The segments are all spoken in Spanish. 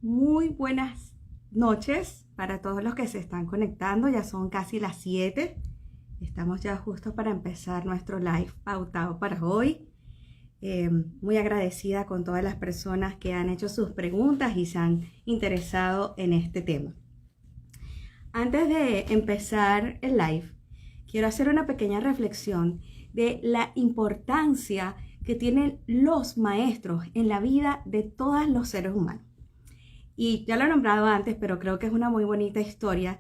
Muy buenas noches para todos los que se están conectando. Ya son casi las 7. Estamos ya justo para empezar nuestro live pautado para hoy. Muy agradecida con todas las personas que han hecho sus preguntas y se han interesado en este tema. Antes de empezar el live, quiero hacer una pequeña reflexión de la importancia que tienen los maestros en la vida de todos los seres humanos. Y ya lo he nombrado antes, pero creo que es una muy bonita historia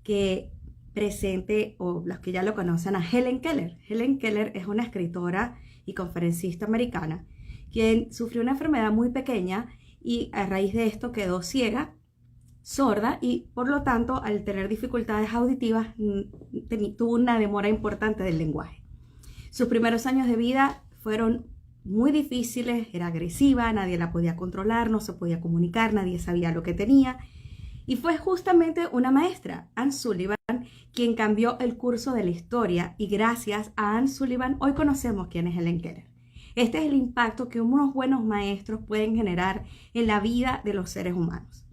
que presente, o los que ya lo conocen, a Helen Keller. Helen Keller es una escritora y conferencista americana, quien sufrió una enfermedad muy pequeña y a raíz de esto quedó ciega, sorda y por lo tanto al tener dificultades auditivas tuvo una demora importante del lenguaje. Sus primeros años de vida fueron muy difíciles, era agresiva, nadie la podía controlar, no se podía comunicar, nadie sabía lo que tenía. Y fue justamente una maestra, Anne Sullivan, quien cambió el curso de la historia y gracias a Anne Sullivan hoy conocemos quién es Helen Keller. Este es el impacto que unos buenos maestros pueden generar en la vida de los seres humanos.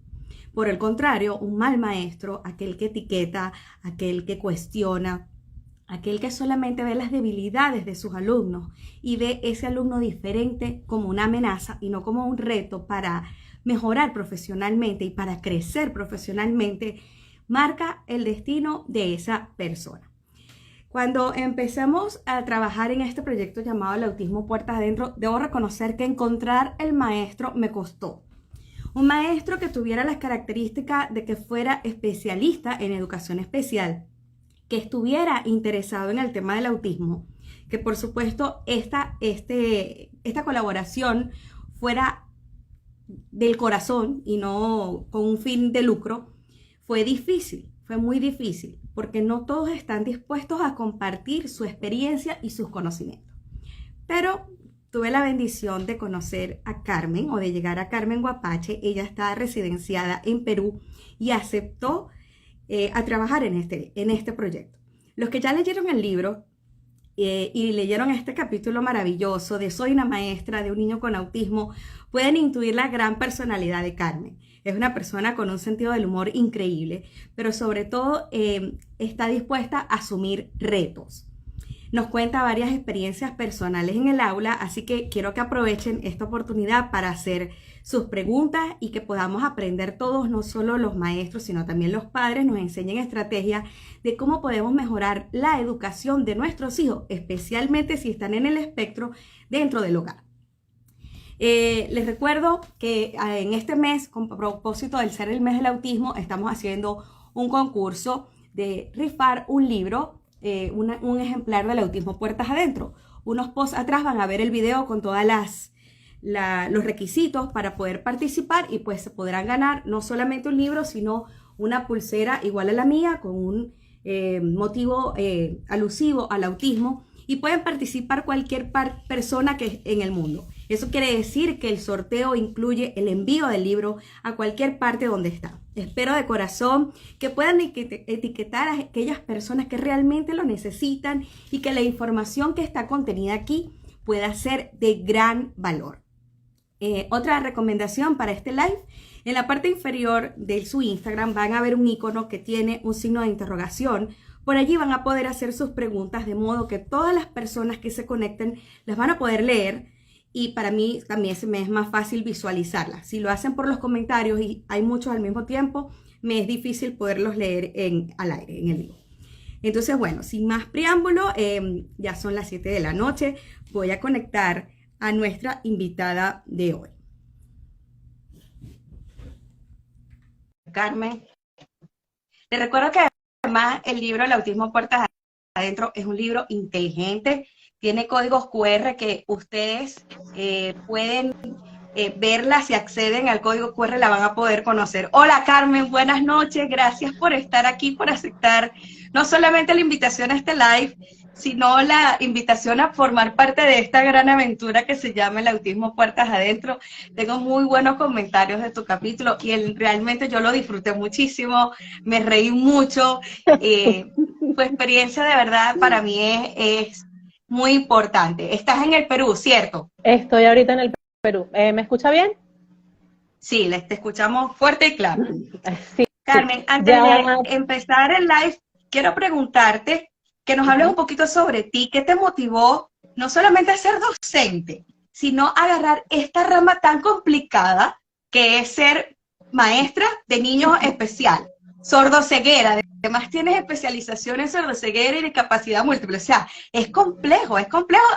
Por el contrario, un mal maestro, aquel que etiqueta, aquel que cuestiona, aquel que solamente ve las debilidades de sus alumnos y ve ese alumno diferente como una amenaza y no como un reto para mejorar profesionalmente y para crecer profesionalmente, marca el destino de esa persona. Cuando empezamos a trabajar en este proyecto llamado El Autismo Puertas Adentro, debo reconocer que encontrar el maestro me costó. Un maestro que tuviera las características de que fuera especialista en educación especial, que estuviera interesado en el tema del autismo, que por supuesto esta colaboración fuera del corazón y no con un fin de lucro, fue difícil, fue muy difícil, porque no todos están dispuestos a compartir su experiencia y sus conocimientos. Pero tuve la bendición de conocer a Carmen o de llegar a Carmen Guapache. Ella está residenciada en Perú y aceptó a trabajar en este proyecto. Los que ya leyeron el libro y leyeron este capítulo maravilloso de Soy una maestra de un niño con autismo, pueden intuir la gran personalidad de Carmen. Es una persona con un sentido del humor increíble, pero sobre todo está dispuesta a asumir retos. Nos cuenta varias experiencias personales en el aula, así que quiero que aprovechen esta oportunidad para hacer sus preguntas y que podamos aprender todos, no solo los maestros, sino también los padres, nos enseñen estrategias de cómo podemos mejorar la educación de nuestros hijos, especialmente si están en el espectro dentro del hogar. Les recuerdo que en este mes, con propósito del ser el mes del autismo, estamos haciendo un concurso de rifar un libro, un ejemplar del Autismo Puertas Adentro. Unos posts atrás van a ver el video con todas los requisitos para poder participar y pues se podrán ganar no solamente un libro, sino una pulsera igual a la mía con un motivo alusivo al autismo y pueden participar cualquier persona que en el mundo. Eso quiere decir que el sorteo incluye el envío del libro a cualquier parte donde está. Espero de corazón que puedan etiquetar a aquellas personas que realmente lo necesitan y que la información que está contenida aquí pueda ser de gran valor. Otra recomendación para este live, en la parte inferior de su Instagram van a ver un icono que tiene un signo de interrogación. Por allí van a poder hacer sus preguntas de modo que todas las personas que se conecten las van a poder leer y para mí también se me es más fácil visualizarlas. Si lo hacen por los comentarios y hay muchos al mismo tiempo, me es difícil poderlos leer al aire, en el vivo. Entonces, bueno, sin más preámbulo, ya son las 7 de la noche, voy a conectar a nuestra invitada de hoy. Carmen, les recuerdo que además el libro El Autismo Puertas Adentro es un libro inteligente, tiene códigos QR que ustedes pueden verla, si acceden al código QR la van a poder conocer. Hola Carmen, buenas noches, gracias por estar aquí, por aceptar no solamente la invitación a este live, sino la invitación a formar parte de esta gran aventura que se llama El Autismo Puertas Adentro. Tengo muy buenos comentarios de tu capítulo y realmente yo lo disfruté muchísimo, me reí mucho, tu experiencia de verdad para mí es muy importante. Estás en el Perú, ¿cierto? Estoy ahorita en el Perú. ¿Me escucha bien? Sí, te escuchamos fuerte y claro. Sí, Carmen, antes de ya, empezar el live, quiero preguntarte que nos hables un poquito sobre ti. ¿Qué te motivó no solamente a ser docente, sino a agarrar esta rama tan complicada que es ser maestra de niños especial, sordoceguera? Además tienes especialización en sordoceguera y discapacidad múltiple. O sea, es complejo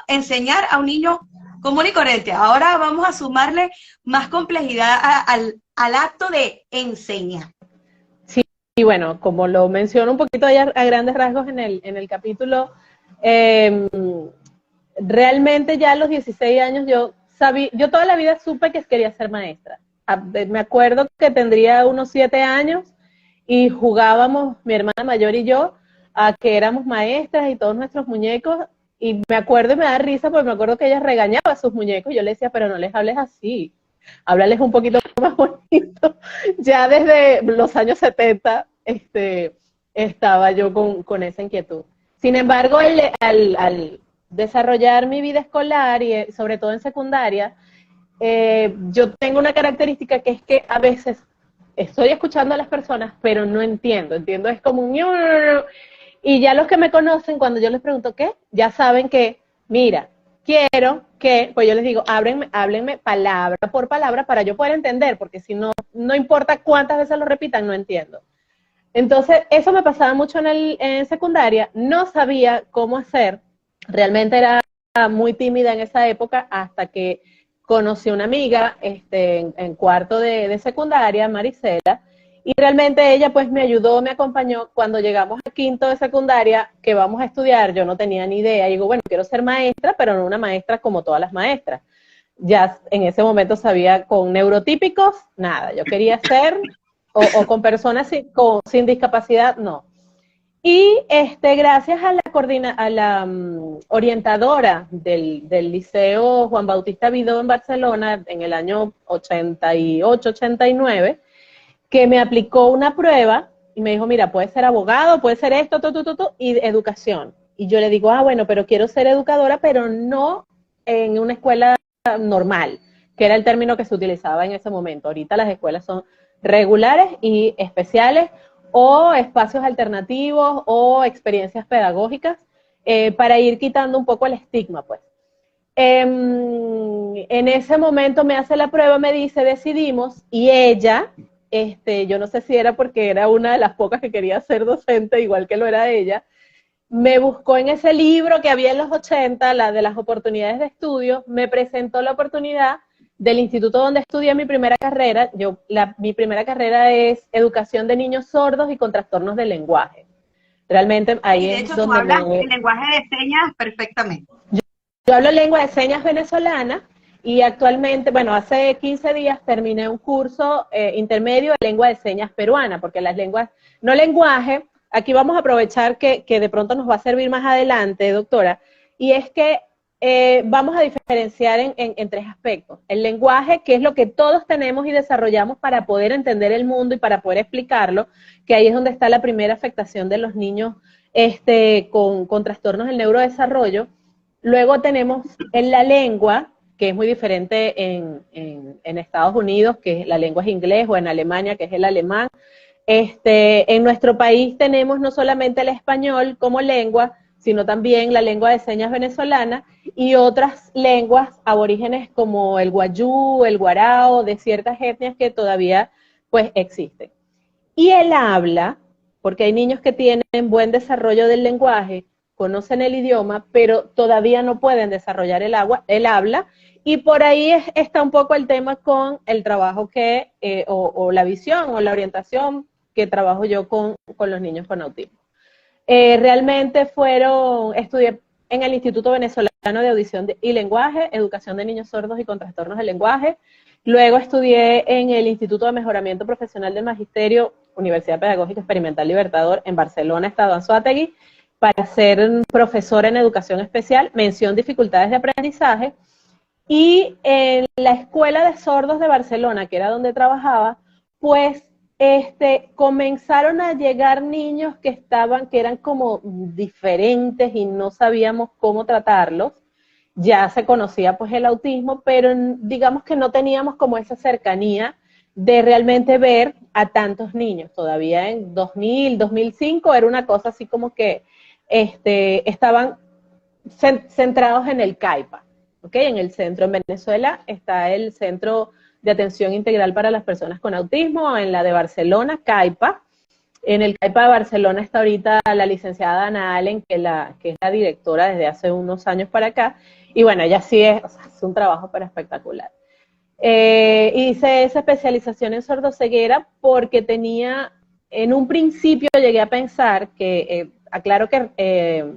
enseñar a un niño común y corriente. Ahora vamos a sumarle más complejidad al acto de enseñar. sí, y bueno, como lo menciono un poquito ya a grandes rasgos en el capítulo, eh, realmente ya a los 16 años yo toda la vida supe que quería ser maestra. Me acuerdo que tendría unos 7 años y jugábamos, mi hermana mayor y yo, a que éramos maestras y todos nuestros muñecos. Y me acuerdo y me da risa porque me acuerdo que ella regañaba a sus muñecos. Yo le decía, pero no les hables así, háblales un poquito más bonito. Ya desde los años 70 estaba yo con esa inquietud. Sin embargo, al desarrollar mi vida escolar y sobre todo en secundaria, yo tengo una característica que es que a veces estoy escuchando a las personas, pero no entiendo. Entiendo, es como un... Y ya los que me conocen, cuando yo les pregunto qué, ya saben que, mira, quiero que, pues yo les digo, háblenme palabra por palabra para yo poder entender, porque si no, no importa cuántas veces lo repitan, no entiendo. Entonces, eso me pasaba mucho en secundaria, no sabía cómo hacer, realmente era muy tímida en esa época hasta que conocí una amiga en cuarto de secundaria, Marisela, y realmente ella pues me ayudó, me acompañó cuando llegamos a quinto de secundaria, que vamos a estudiar, yo no tenía ni idea, y digo, bueno, quiero ser maestra, pero no una maestra como todas las maestras. Ya en ese momento sabía con neurotípicos, nada, yo quería ser o con personas sin discapacidad, no. Y gracias a la orientadora del Liceo Juan Bautista Vidó en Barcelona en el año 88, 89, que me aplicó una prueba y me dijo, mira, puedes ser abogado, puedes ser esto, y educación. Y yo le digo, bueno, pero quiero ser educadora, pero no en una escuela normal, que era el término que se utilizaba en ese momento. Ahorita las escuelas son regulares y especiales o espacios alternativos o experiencias pedagógicas para ir quitando un poco el estigma, pues. En ese momento me hace la prueba, me dice, decidimos, y ella, yo no sé si era porque era una de las pocas que quería ser docente, igual que lo era ella, me buscó en ese libro que había en los 80, la de las oportunidades de estudio, me presentó la oportunidad del instituto donde estudié mi primera carrera. Mi primera carrera es educación de niños sordos y con trastornos del lenguaje. Realmente Y ahí de es hecho tú donde hablas el lenguaje de señas perfectamente. yo hablo lengua de señas venezolana y actualmente, bueno, hace 15 días terminé un curso intermedio de lengua de señas peruana, porque las lenguas, no lenguaje, aquí vamos a aprovechar que de pronto nos va a servir más adelante, doctora, y es que vamos a diferenciar en tres aspectos. El lenguaje, que es lo que todos tenemos y desarrollamos para poder entender el mundo y para poder explicarlo, que ahí es donde está la primera afectación de los niños con trastornos del neurodesarrollo. Luego tenemos en la lengua, que es muy diferente en Estados Unidos, que la lengua es inglés, o en Alemania, que es el alemán. En nuestro país tenemos no solamente el español como lengua, sino también la lengua de señas venezolana y otras lenguas aborígenes como el guayú, el guarao, de ciertas etnias que todavía pues existen. Y el habla, porque hay niños que tienen buen desarrollo del lenguaje, conocen el idioma, pero todavía no pueden desarrollar el habla, y por ahí está un poco el tema con el trabajo o la visión o la orientación que trabajo yo con los niños con autismo. Realmente estudié en el Instituto Venezolano de Audición y Lenguaje, Educación de Niños Sordos y con Trastornos del Lenguaje. Luego estudié en el Instituto de Mejoramiento Profesional del Magisterio, Universidad Pedagógica Experimental Libertador, en Barcelona, Estado Anzoátegui, para ser profesora en educación especial, mención dificultades de aprendizaje. Y en la Escuela de Sordos de Barcelona, que era donde trabajaba, pues comenzaron a llegar niños que eran como diferentes y no sabíamos cómo tratarlos. Ya se conocía pues el autismo, pero digamos que no teníamos como esa cercanía de realmente ver a tantos niños. Todavía en 2000, 2005 era una cosa así como que estaban centrados en el CAIPA, ¿ok? En el centro, en Venezuela está el Centro de Atención Integral para las Personas con Autismo, en la de Barcelona, CAIPA. En el CAIPA de Barcelona está ahorita la licenciada Ana Allen, que es la directora desde hace unos años para acá, y bueno, ella sí es un trabajo pero espectacular. Hice esa especialización en sordoceguera porque tenía, en un principio llegué a pensar que, aclaro que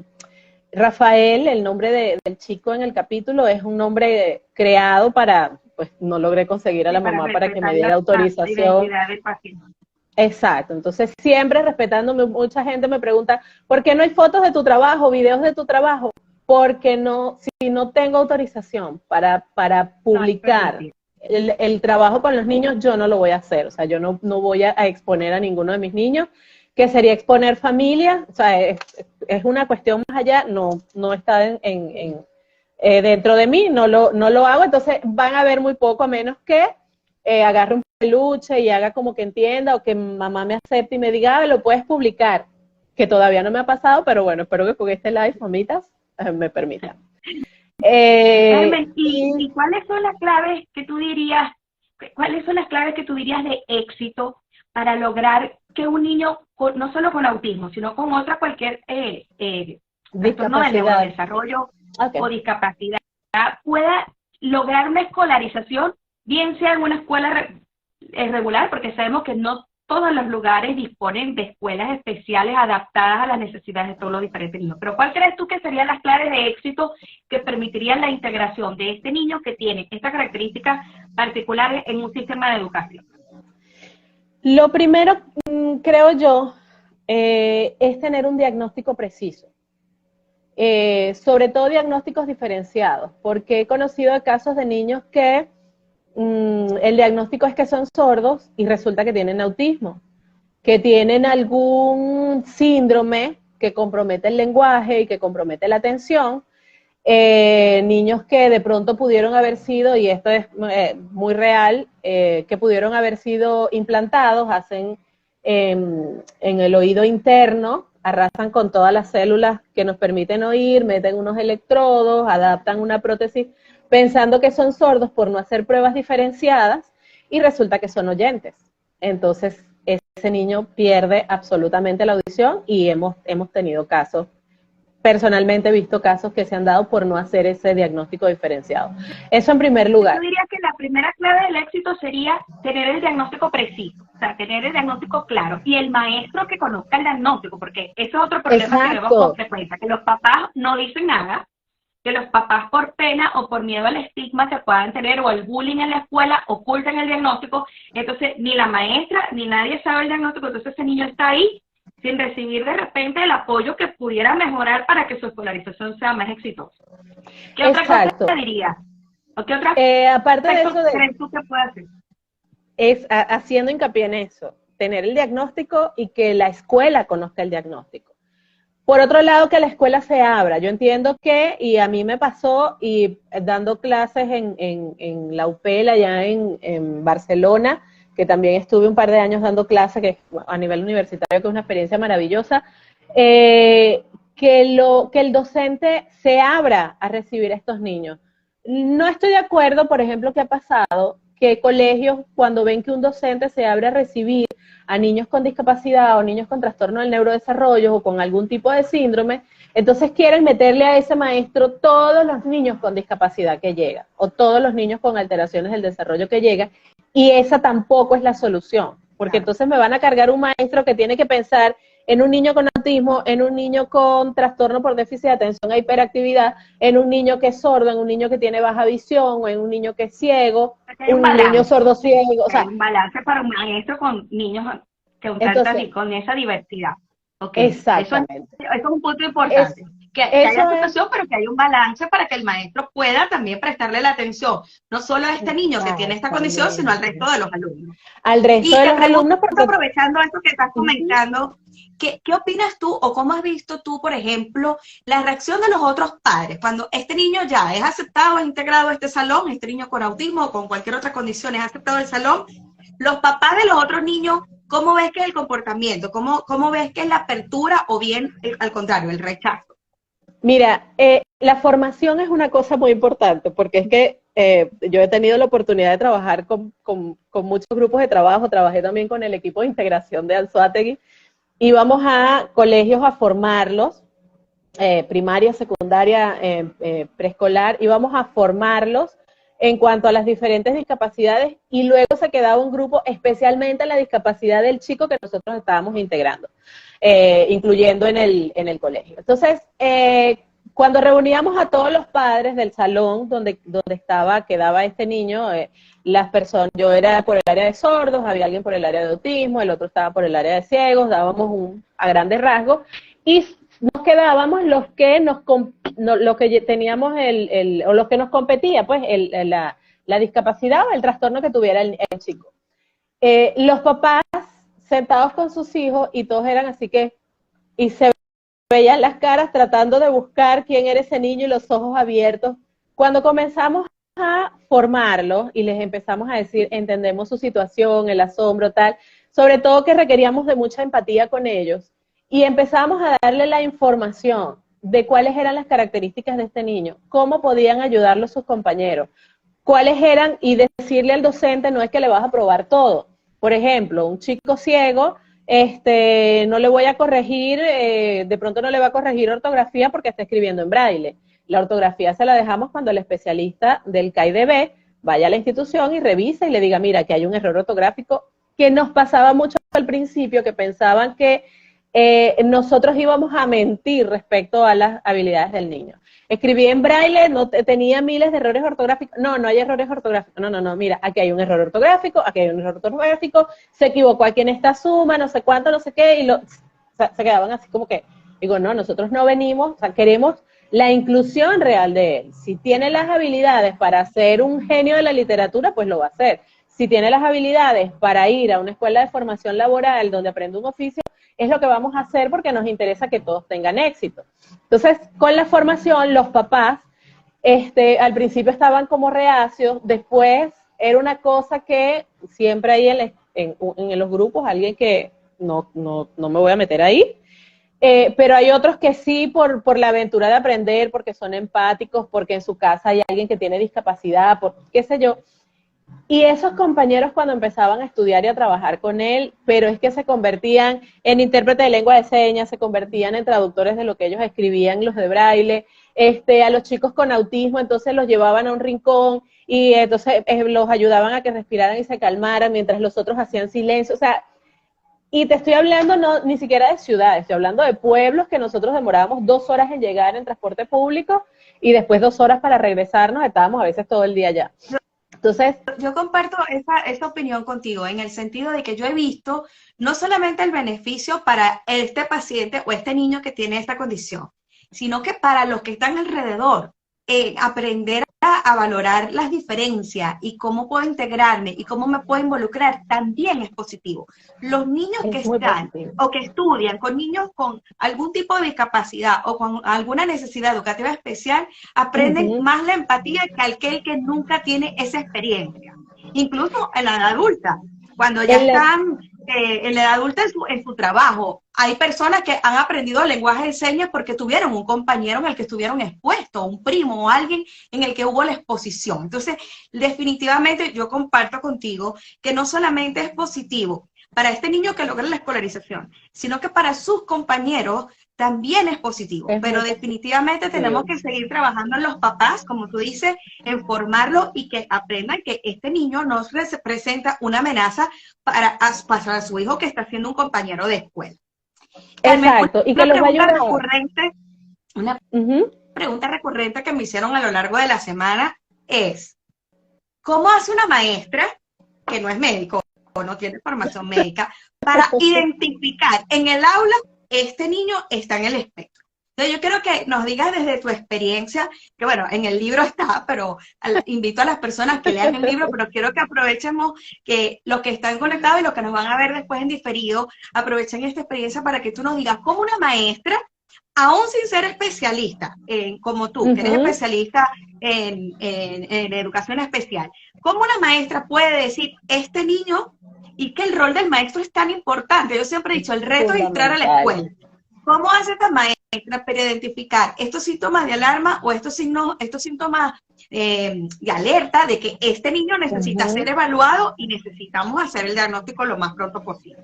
Rafael, el nombre del chico en el capítulo, es un nombre creado para, pues no logré conseguir a la mamá para que me diera autorización. Identidad del paciente. Exacto, entonces siempre respetándome, mucha gente me pregunta, ¿por qué no hay fotos de tu trabajo, videos de tu trabajo? Porque no, si no tengo autorización para publicar el trabajo con los niños, yo no lo voy a hacer, o sea, yo no voy a exponer a ninguno de mis niños, que sería exponer familia, o sea, es una cuestión más allá, no está dentro de mí, no lo hago, entonces van a ver muy poco, a menos que agarre un peluche y haga como que entienda, o que mamá me acepte y me diga, lo puedes publicar, que todavía no me ha pasado, pero bueno, espero que con este live, mamitas, me permitan. Carmen, ¿y cuáles son las claves que tú dirías, de éxito para lograr que un niño, no solo con autismo, sino con cualquier trastorno del neurodesarrollo o discapacidad, pueda lograr una escolarización, bien sea en una escuela regular, porque sabemos que no todos los lugares disponen de escuelas especiales adaptadas a las necesidades de todos los diferentes niños? Pero ¿cuál crees tú que serían las claves de éxito que permitirían la integración de este niño que tiene estas características particulares en un sistema de educación? Lo primero, creo yo, es tener un diagnóstico preciso. Sobre todo diagnósticos diferenciados, porque he conocido casos de niños que el diagnóstico es que son sordos y resulta que tienen autismo, que tienen algún síndrome que compromete el lenguaje y que compromete la atención, niños que de pronto pudieron haber sido, y esto es muy real, que pudieron haber sido implantados, hacen en el oído interno, arrasan con todas las células que nos permiten oír, meten unos electrodos, adaptan una prótesis, pensando que son sordos por no hacer pruebas diferenciadas, y resulta que son oyentes. Entonces, ese niño pierde absolutamente la audición, y hemos tenido casos, personalmente he visto casos que se han dado por no hacer ese diagnóstico diferenciado. Eso en primer lugar. Yo diría que la primera clave del éxito sería tener el diagnóstico preciso, o sea, tener el diagnóstico claro, y el maestro que conozca el diagnóstico, porque eso es otro problema que vemos con frecuencia, que los papás no dicen nada, que los papás por pena o por miedo al estigma que puedan tener o el bullying en la escuela ocultan el diagnóstico, entonces ni la maestra ni nadie sabe el diagnóstico, entonces ese niño está ahí sin recibir de repente el apoyo que pudiera mejorar para que su escolarización sea más exitosa. ¿Qué otra cosa te dirías? ¿O qué otra aparte de eso, crees tú que puede hacer? Es haciendo hincapié en eso, tener el diagnóstico y que la escuela conozca el diagnóstico. Por otro lado, que la escuela se abra. Yo entiendo que, y a mí me pasó, y dando clases en la UPEL, allá en Barcelona, que también estuve un par de años dando clases que a nivel universitario, que es una experiencia maravillosa, que el docente se abra a recibir a estos niños. No estoy de acuerdo, por ejemplo, que ha pasado que colegios, cuando ven que un docente se abre a recibir a niños con discapacidad o niños con trastorno del neurodesarrollo o con algún tipo de síndrome, entonces quieren meterle a ese maestro todos los niños con discapacidad que llegan o todos los niños con alteraciones del desarrollo que llegan, y esa tampoco es la solución, porque entonces me van a cargar un maestro que tiene que pensar en un niño con autismo, en un niño con trastorno por déficit de atención e hiperactividad, en un niño que es sordo, en un niño que tiene baja visión, o en un niño que es ciego, un niño sordo ciego. O sea, un balance para un maestro con niños con esa diversidad. Okay. Exactamente. Eso es un punto importante. Que haya situación, pero que haya un balance para que el maestro pueda también prestarle la atención, no solo a este niño que tiene esta condición, sino al resto de los alumnos. Al resto de los alumnos. Porque... aprovechando esto que estás comentando, ¿qué opinas tú o cómo has visto tú, por ejemplo, la reacción de los otros padres cuando este niño ya es aceptado, es integrado a este salón, este niño con autismo o con cualquier otra condición es aceptado al salón, Los papás de los otros niños, ¿cómo ves que es el comportamiento? ¿Cómo ves que es la apertura o bien, al contrario, el rechazo? Mira, la formación es una cosa muy importante porque es que yo he tenido la oportunidad de trabajar con muchos grupos de trabajo, trabajé también con el equipo de integración de Anzoátegui, íbamos a colegios a formarlos, primaria, secundaria, preescolar, íbamos a formarlos en cuanto a las diferentes discapacidades y luego se quedaba un grupo especialmente en la discapacidad del chico que nosotros estábamos integrando, incluyendo en el colegio. Entonces, cuando reuníamos a todos los padres del salón donde quedaba este niño, las personas, yo era por el área de sordos, había alguien por el área de autismo, el otro estaba por el área de ciegos, dábamos a grandes rasgos, y nos quedábamos los que los que teníamos o los que nos competía, pues la discapacidad o el trastorno que tuviera el chico. Los papás sentados con sus hijos y todos eran así que, y se veían las caras tratando de buscar quién era ese niño y los ojos abiertos. Cuando comenzamos a formarlos y les empezamos a decir, entendemos su situación, el asombro, tal, sobre todo que requeríamos de mucha empatía con ellos, y empezamos a darle la información de cuáles eran las características de este niño, cómo podían ayudarlo sus compañeros, cuáles eran, y decirle al docente no es que le vas a probar todo. Por ejemplo, un chico ciego, no le voy a corregir, de pronto no le va a corregir ortografía porque está escribiendo en braille. La ortografía se la dejamos cuando el especialista del CAIDB vaya a la institución y revise y le diga, mira, que hay un error ortográfico, que nos pasaba mucho al principio, que pensaban que nosotros íbamos a mentir respecto a las habilidades del niño. Escribí en braille, no tenía miles de errores ortográficos. No, no hay errores ortográficos. No, mira, aquí hay un error ortográfico, aquí hay un error ortográfico, se equivocó aquí en esta suma, no sé cuánto, no sé qué, y se quedaban así como que, digo, no, nosotros no venimos, o sea, queremos la inclusión real de él. Si tiene las habilidades para ser un genio de la literatura, pues lo va a hacer. Si tiene las habilidades para ir a una escuela de formación laboral donde aprende un oficio, es lo que vamos a hacer porque nos interesa que todos tengan éxito. Entonces, con la formación, los papás, al principio estaban como reacios, después era una cosa que siempre hay en los grupos, alguien que no me voy a meter ahí, pero hay otros que sí, por la aventura de aprender, porque son empáticos, porque en su casa hay alguien que tiene discapacidad, por qué sé yo. Y esos compañeros cuando empezaban a estudiar y a trabajar con él, pero es que se convertían en intérpretes de lengua de señas, se convertían en traductores de lo que ellos escribían, los de braille, a los chicos con autismo, entonces los llevaban a un rincón y entonces los ayudaban a que respiraran y se calmaran mientras los otros hacían silencio, o sea, y te estoy hablando ni siquiera de ciudades, estoy hablando de pueblos que nosotros demorábamos 2 horas en llegar en transporte público y después 2 horas para regresarnos, estábamos a veces todo el día allá. Entonces, yo comparto esa opinión contigo en el sentido de que yo he visto no solamente el beneficio para este paciente o este niño que tiene esta condición, sino que para los que están alrededor, aprender a valorar las diferencias y cómo puedo integrarme y cómo me puedo involucrar también es positivo. Los niños que están o que estudian con niños con algún tipo de discapacidad o con alguna necesidad educativa especial aprenden más la empatía que aquel que nunca tiene esa experiencia. Incluso en la edad adulta, cuando ya están en la edad adulta en su trabajo, hay personas que han aprendido lenguaje de señas porque tuvieron un compañero en el que estuvieron expuestos, un primo o alguien en el que hubo la exposición. Entonces, definitivamente yo comparto contigo que no solamente es positivo para este niño que logra la escolarización, sino que para sus compañeros también es positivo. Pero definitivamente tenemos que seguir trabajando en los papás, como tú dices, en formarlos y que aprendan que este niño no representa una amenaza para su hijo que está siendo un compañero de escuela. Exacto, y que los va a ayudar. Una pregunta recurrente que me hicieron a lo largo de la semana es, ¿cómo hace una maestra que no es médico o no tiene formación médica para identificar en el aula este niño está en el espectro? Entonces yo quiero que nos digas desde tu experiencia, que bueno, en el libro está, pero invito a las personas que lean el libro, pero quiero que aprovechemos que los que están conectados y los que nos van a ver después en diferido, aprovechen esta experiencia para que tú nos digas cómo una maestra aún sin ser especialista, como tú, que eres especialista en educación especial, ¿cómo una maestra puede decir, este niño, y que el rol del maestro es tan importante? Yo siempre he dicho, el reto es entrar a la escuela. ¿Cómo hace esta maestra para identificar estos síntomas de alarma o estos síntomas de alerta de que este niño necesita ser evaluado y necesitamos hacer el diagnóstico lo más pronto posible?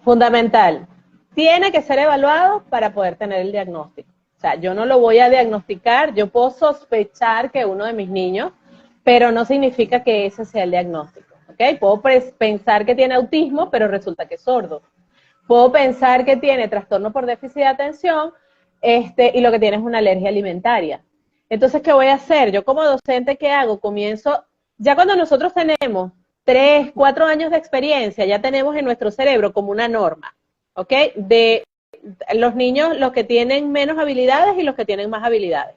Fundamental. Tiene que ser evaluado para poder tener el diagnóstico. O sea, yo no lo voy a diagnosticar, yo puedo sospechar que uno de mis niños, pero no significa que ese sea el diagnóstico, ¿ok? Puedo pensar que tiene autismo, pero resulta que es sordo. Puedo pensar que tiene trastorno por déficit de atención, y lo que tiene es una alergia alimentaria. Entonces, ¿qué voy a hacer? Yo como docente, ¿qué hago? Comienzo, ya cuando nosotros tenemos 3, 4 años de experiencia, ya tenemos en nuestro cerebro como una norma, ¿ok? De los niños, los que tienen menos habilidades y los que tienen más habilidades.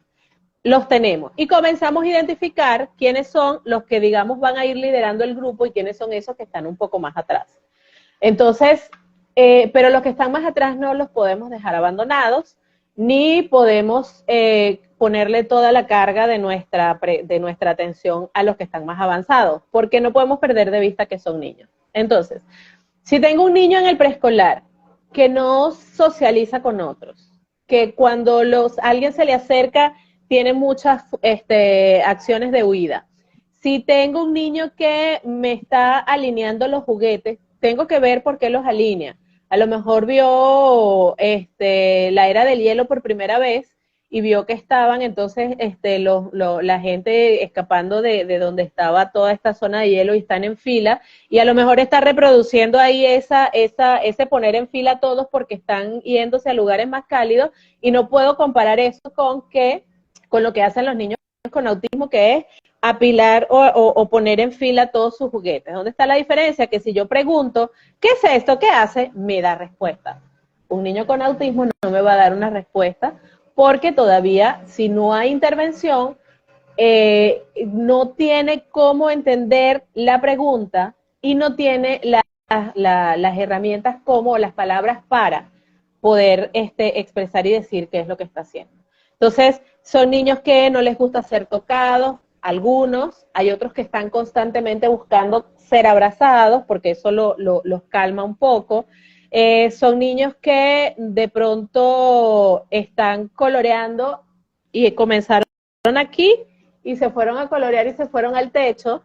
Los tenemos. Y comenzamos a identificar quiénes son los que, digamos, van a ir liderando el grupo y quiénes son esos que están un poco más atrás. Entonces, pero los que están más atrás no los podemos dejar abandonados, ni podemos ponerle toda la carga de nuestra atención a los que están más avanzados, porque no podemos perder de vista que son niños. Entonces, si tengo un niño en el preescolar que no socializa con otros, que cuando alguien se le acerca tiene muchas acciones de huida. Si tengo un niño que me está alineando los juguetes, tengo que ver por qué los alinea. A lo mejor vio la era del hielo por primera vez y vio que estaban entonces la gente escapando de donde estaba toda esta zona de hielo y están en fila, y a lo mejor está reproduciendo ahí ese poner en fila a todos porque están yéndose a lugares más cálidos, y no puedo comparar eso con lo que hacen los niños con autismo, que es apilar o poner en fila todos sus juguetes. ¿Dónde está la diferencia? Que si yo pregunto, ¿qué es esto? ¿Qué hace? Me da respuesta. Un niño con autismo no me va a dar una respuesta, porque todavía, si no hay intervención, no tiene cómo entender la pregunta y no tiene las herramientas como las palabras para poder expresar y decir qué es lo que está haciendo. Entonces, son niños que no les gusta ser tocados, algunos, hay otros que están constantemente buscando ser abrazados, porque eso los calma un poco. Son niños que de pronto están coloreando y comenzaron aquí y se fueron a colorear y se fueron al techo,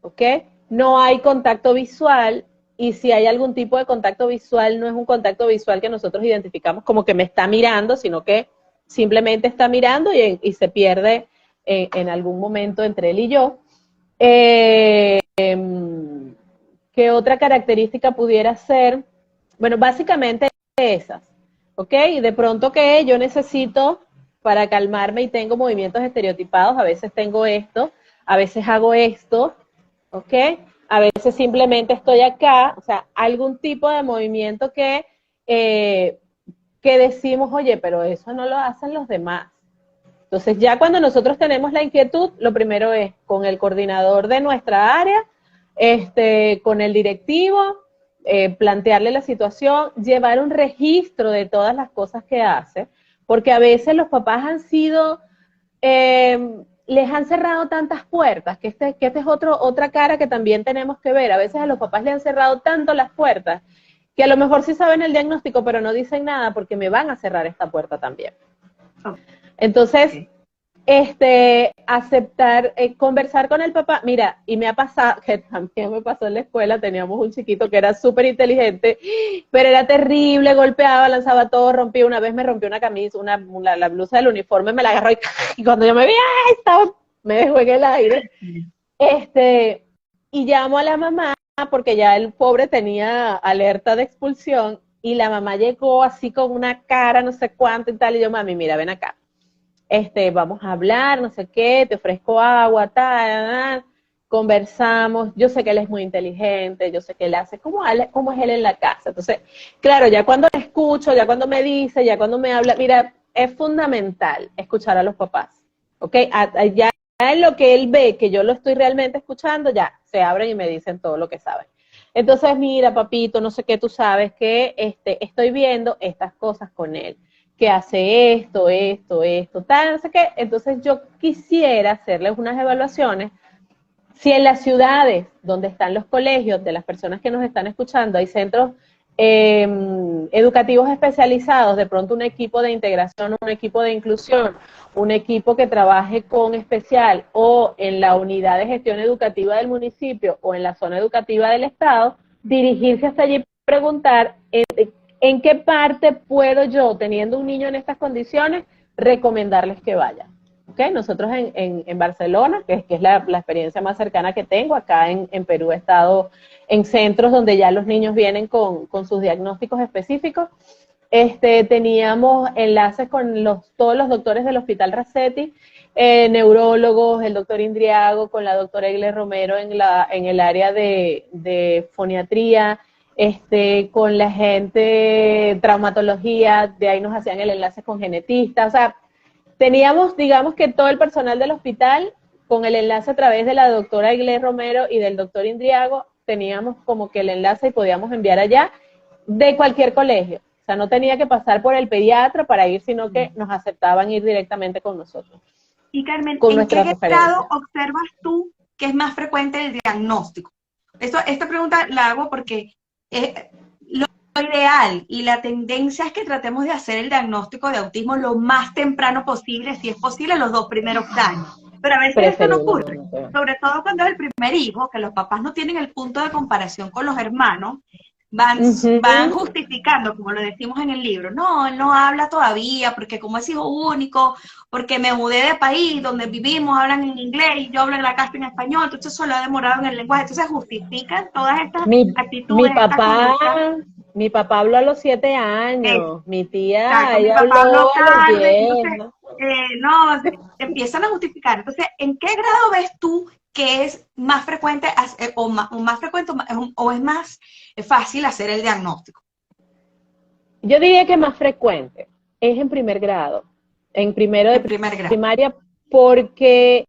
¿ok? No hay contacto visual, y si hay algún tipo de contacto visual, no es un contacto visual que nosotros identificamos como que me está mirando, sino que simplemente está mirando y se pierde en algún momento entre él y yo. ¿Qué otra característica pudiera ser? Bueno, básicamente esas, ¿ok? Y de pronto que yo necesito, para calmarme y tengo movimientos estereotipados, a veces tengo esto, a veces hago esto, ¿ok? A veces simplemente estoy acá, o sea, algún tipo de movimiento que decimos, oye, pero eso no lo hacen los demás. Entonces, ya cuando nosotros tenemos la inquietud, lo primero es con el coordinador de nuestra área, con el directivo, plantearle la situación, llevar un registro de todas las cosas que hace, porque a veces los papás han sido, les han cerrado tantas puertas, que esta es otra cara que también tenemos que ver. A veces a los papás les han cerrado tanto las puertas, que a lo mejor sí saben el diagnóstico, pero no dicen nada porque me van a cerrar esta puerta también. Entonces, aceptar, conversar con el papá. Mira, y me ha pasado, que también me pasó en la escuela, teníamos un chiquito que era súper inteligente, pero era terrible, golpeaba, lanzaba todo, rompía. Una vez me rompió una camisa, la blusa del uniforme, me la agarró y cuando yo me vi, me dejó en el aire. Y llamo a la mamá, porque ya el pobre tenía alerta de expulsión, y la mamá llegó así con una cara, no sé cuánto y tal, y yo, mami, mira, ven acá. Vamos a hablar, no sé qué, te ofrezco agua, tal, conversamos. Yo sé que él es muy inteligente, yo sé que él hace como es él en la casa. Entonces, claro, ya cuando le escucho, ya cuando me dice, ya cuando me habla, mira, es fundamental escuchar a los papás, ¿ok? Ya en lo que él ve que yo lo estoy realmente escuchando, ya se abren y me dicen todo lo que saben. Entonces, mira, papito, no sé qué, tú sabes que estoy viendo estas cosas con él. que hace esto, tal, no sé qué. Entonces yo quisiera hacerles unas evaluaciones. Si en las ciudades donde están los colegios de las personas que nos están escuchando hay centros educativos especializados, de pronto un equipo de integración, un equipo de inclusión, un equipo que trabaje con especial, o en la unidad de gestión educativa del municipio o en la zona educativa del estado, dirigirse hasta allí y preguntar en qué parte puedo yo, teniendo un niño en estas condiciones, recomendarles que vayan. ¿Okay? Nosotros en Barcelona, que es la experiencia más cercana que tengo, acá en Perú he estado en centros donde ya los niños vienen con sus diagnósticos específicos. Teníamos enlaces con todos los doctores del Hospital Racetti, neurólogos, el doctor Indriago, con la doctora Egle Romero en el área de foniatría, con la gente traumatología, de ahí nos hacían el enlace con genetistas, o sea, teníamos, digamos que todo el personal del hospital, con el enlace a través de la doctora Egle Romero y del doctor Indriago, teníamos como que el enlace y podíamos enviar allá de cualquier colegio. O sea, no tenía que pasar por el pediatra para ir, sino que nos aceptaban ir directamente con nosotros. Y Carmen, ¿en qué grado observas tú que es más frecuente el diagnóstico? Esta pregunta la hago porque lo ideal y la tendencia es que tratemos de hacer el diagnóstico de autismo lo más temprano posible, si es posible, los 2 primeros años. Pero a veces esto no ocurre, sobre todo cuando es el primer hijo, que los papás no tienen el punto de comparación con los hermanos, van justificando, como lo decimos en el libro, no, él no habla todavía, porque como es hijo único, porque me mudé de país, donde vivimos, hablan en inglés, y yo hablo en la casa en español, entonces eso lo ha demorado en el lenguaje, entonces justifican todas estas actitudes. Mi papá habló a los 7 años, mi tía, exacto, ella mi papá habló a los 10. Entonces, no, empiezan a justificar. Entonces, ¿en qué grado ves tú que es más frecuente o es más fácil hacer el diagnóstico? Yo diría que más frecuente es en primer grado, en primero de primaria, porque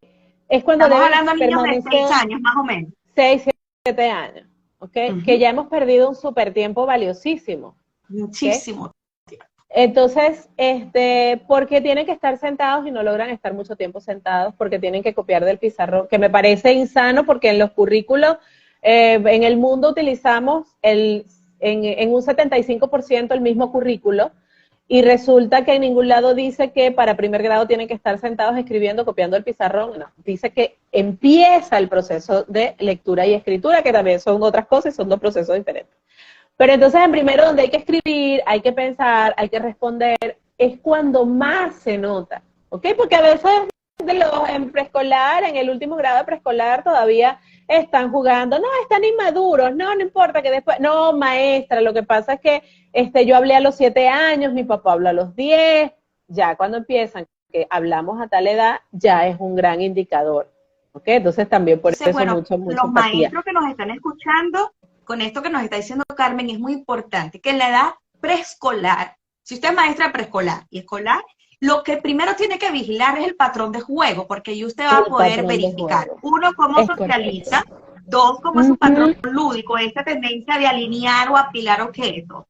es cuando estamos hablando de niños de 6 años, más o menos. 6, 7 años, ¿ok? Que ya hemos perdido un súper tiempo valiosísimo. Muchísimo. ¿Okay? Entonces, porque tienen que estar sentados y no logran estar mucho tiempo sentados, porque tienen que copiar del pizarrón, que me parece insano porque en los currículos, en el mundo utilizamos en un 75% el mismo currículo, y resulta que en ningún lado dice que para primer grado tienen que estar sentados escribiendo, copiando el pizarrón, no, dice que empieza el proceso de lectura y escritura, que también son otras cosas, son 2 procesos diferentes. Pero entonces en primero, donde hay que escribir, hay que pensar, hay que responder, es cuando más se nota, ¿ok? Porque a veces en preescolar, en el último grado de preescolar, todavía están jugando, no, están inmaduros, no importa que después, no, maestra, lo que pasa es que yo hablé a los 7 años, mi papá habló a los 10, ya cuando empiezan, que hablamos a tal edad, ya es un gran indicador, ¿ok? Entonces también por eso bueno, mucho los empatía. Maestros que nos están escuchando, con esto que nos está diciendo Carmen, es muy importante que en la edad preescolar, si usted es maestra preescolar y escolar, lo que primero tiene que vigilar es el patrón de juego, porque ahí usted va a poder verificar, 1, cómo socializa, 2, cómo es su patrón lúdico, esa tendencia de alinear o apilar objetos.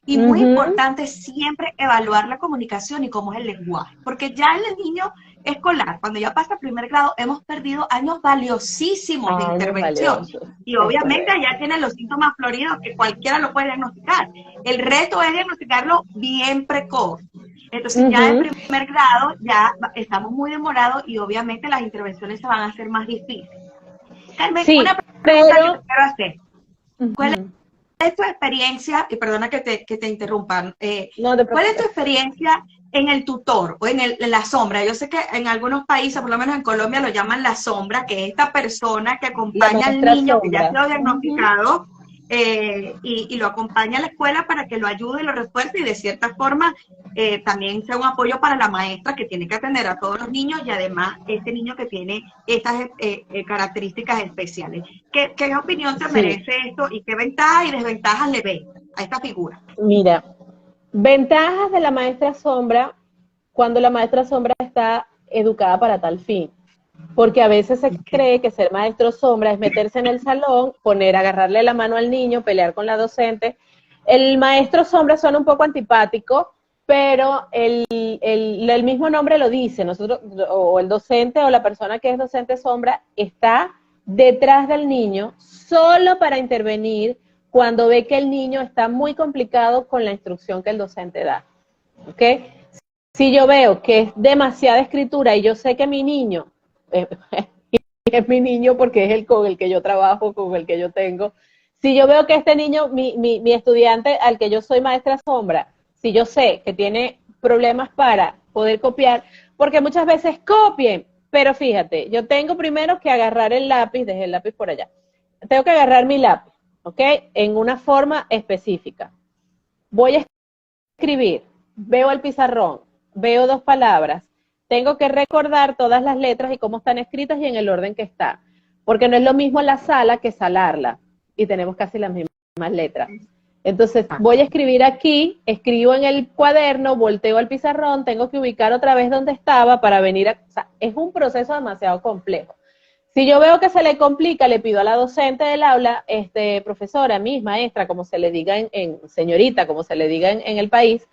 Y muy importante siempre evaluar la comunicación y cómo es el lenguaje, porque ya en el niño escolar, cuando ya pasa primer grado, hemos perdido años valiosísimos de intervención. Y obviamente allá tienen los síntomas floridos que cualquiera lo puede diagnosticar. El reto es diagnosticarlo bien precoz. Entonces ya en primer grado ya estamos muy demorados y obviamente las intervenciones se van a hacer más difíciles. Carmen, una pregunta que te quiero hacer. ¿Cuál es tu experiencia, y perdona que te interrumpan, cuál es tu experiencia en el tutor o en la sombra? Yo sé que en algunos países, por lo menos en Colombia, lo llaman la sombra, que es esta persona que acompaña al niño que ya ha sido diagnosticado y lo acompaña a la escuela para que lo ayude y lo refuerce, y de cierta forma también sea un apoyo para la maestra que tiene que atender a todos los niños, y además este niño que tiene estas características especiales. ¿Qué opinión te merece esto y qué ventajas y desventajas le ves a esta figura? Mira, ventajas de la maestra sombra, cuando la maestra sombra está educada para tal fin. Porque a veces se cree que ser maestro sombra es meterse en el salón, agarrarle la mano al niño, pelear con la docente. El maestro sombra suena un poco antipático, pero el mismo nombre lo dice, nosotros, o el docente o la persona que es docente sombra está detrás del niño solo para intervenir cuando ve que el niño está muy complicado con la instrucción que el docente da, ¿ok? Si yo veo que es demasiada escritura y yo sé que mi niño, es mi niño porque es el con el que yo trabajo, con el que yo tengo, si yo veo que este niño, mi estudiante al que yo soy maestra sombra, si yo sé que tiene problemas para poder copiar, porque muchas veces copien, pero fíjate, yo tengo primero que agarrar el lápiz, dejé el lápiz por allá, tengo que agarrar mi lápiz, ¿ok? En una forma específica. Voy a escribir, veo el pizarrón, veo 2 palabras, tengo que recordar todas las letras y cómo están escritas y en el orden que está, porque no es lo mismo la sala que salarla, y tenemos casi las mismas letras. Entonces, voy a escribir aquí, escribo en el cuaderno, volteo al pizarrón, tengo que ubicar otra vez donde estaba para venir a... O sea, es un proceso demasiado complejo. Si yo veo que se le complica, le pido a la docente del aula, profesora, mis maestra, como se le diga señorita, como se le diga en el país,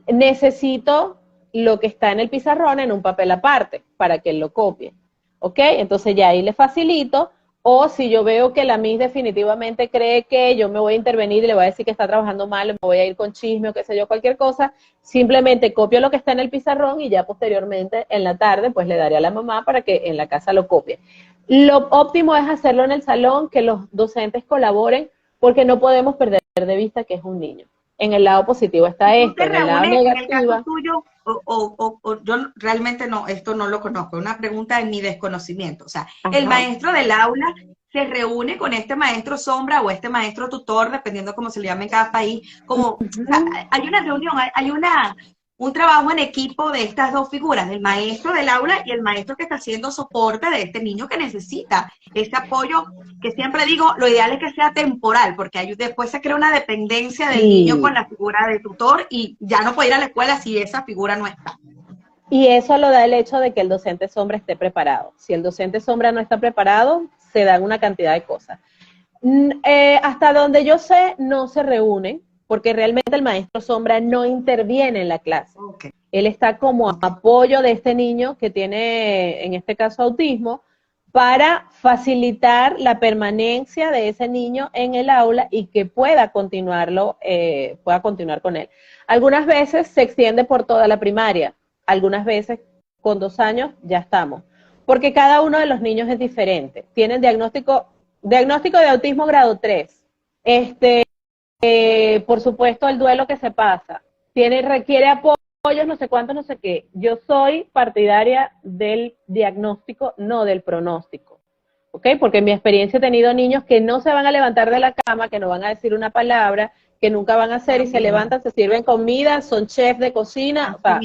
necesito lo que está en el pizarrón en un papel aparte, para que él lo copie, ¿ok? Entonces ya ahí le facilito, o si yo veo que la Miss definitivamente cree que yo me voy a intervenir y le voy a decir que está trabajando mal, me voy a ir con chisme o qué sé yo, cualquier cosa, simplemente copio lo que está en el pizarrón y ya posteriormente en la tarde pues le daré a la mamá para que en la casa lo copie. Lo óptimo es hacerlo en el salón, que los docentes colaboren, porque no podemos perder de vista que es un niño. En el lado positivo está esto, en el lado negativo. En el caso tuyo, yo realmente no, esto no lo conozco, es una pregunta de mi desconocimiento. O sea, Ajá. el maestro del aula se reúne con este maestro sombra o este maestro tutor, dependiendo cómo se le llame en cada país, como, o sea, hay una reunión, hay un trabajo en equipo de estas dos figuras, del maestro del aula y el maestro que está haciendo soporte de este niño que necesita este apoyo, que siempre digo, lo ideal es que sea temporal, porque después se crea una dependencia del niño con la figura de tutor y ya no puede ir a la escuela si esa figura no está. Y eso lo da el hecho de que el docente sombra esté preparado. Si el docente sombra no está preparado, se dan una cantidad de cosas. Hasta donde yo sé, no se reúnen, porque realmente el maestro sombra no interviene en la clase. Okay. Él está como apoyo de este niño que tiene, en este caso, autismo, para facilitar la permanencia de ese niño en el aula y que pueda continuar con él. Algunas veces se extiende por toda la primaria, algunas veces con 2 años ya estamos, porque cada uno de los niños es diferente. Tienen diagnóstico de autismo grado 3. Por supuesto, el duelo que se pasa, requiere apoyos, no sé cuánto, no sé qué. Yo soy partidaria del diagnóstico, no del pronóstico, ¿ok? Porque en mi experiencia he tenido niños que no se van a levantar de la cama, que no van a decir una palabra, que nunca van a hacer y se levantan, se sirven comida, son chefs de cocina. O sea,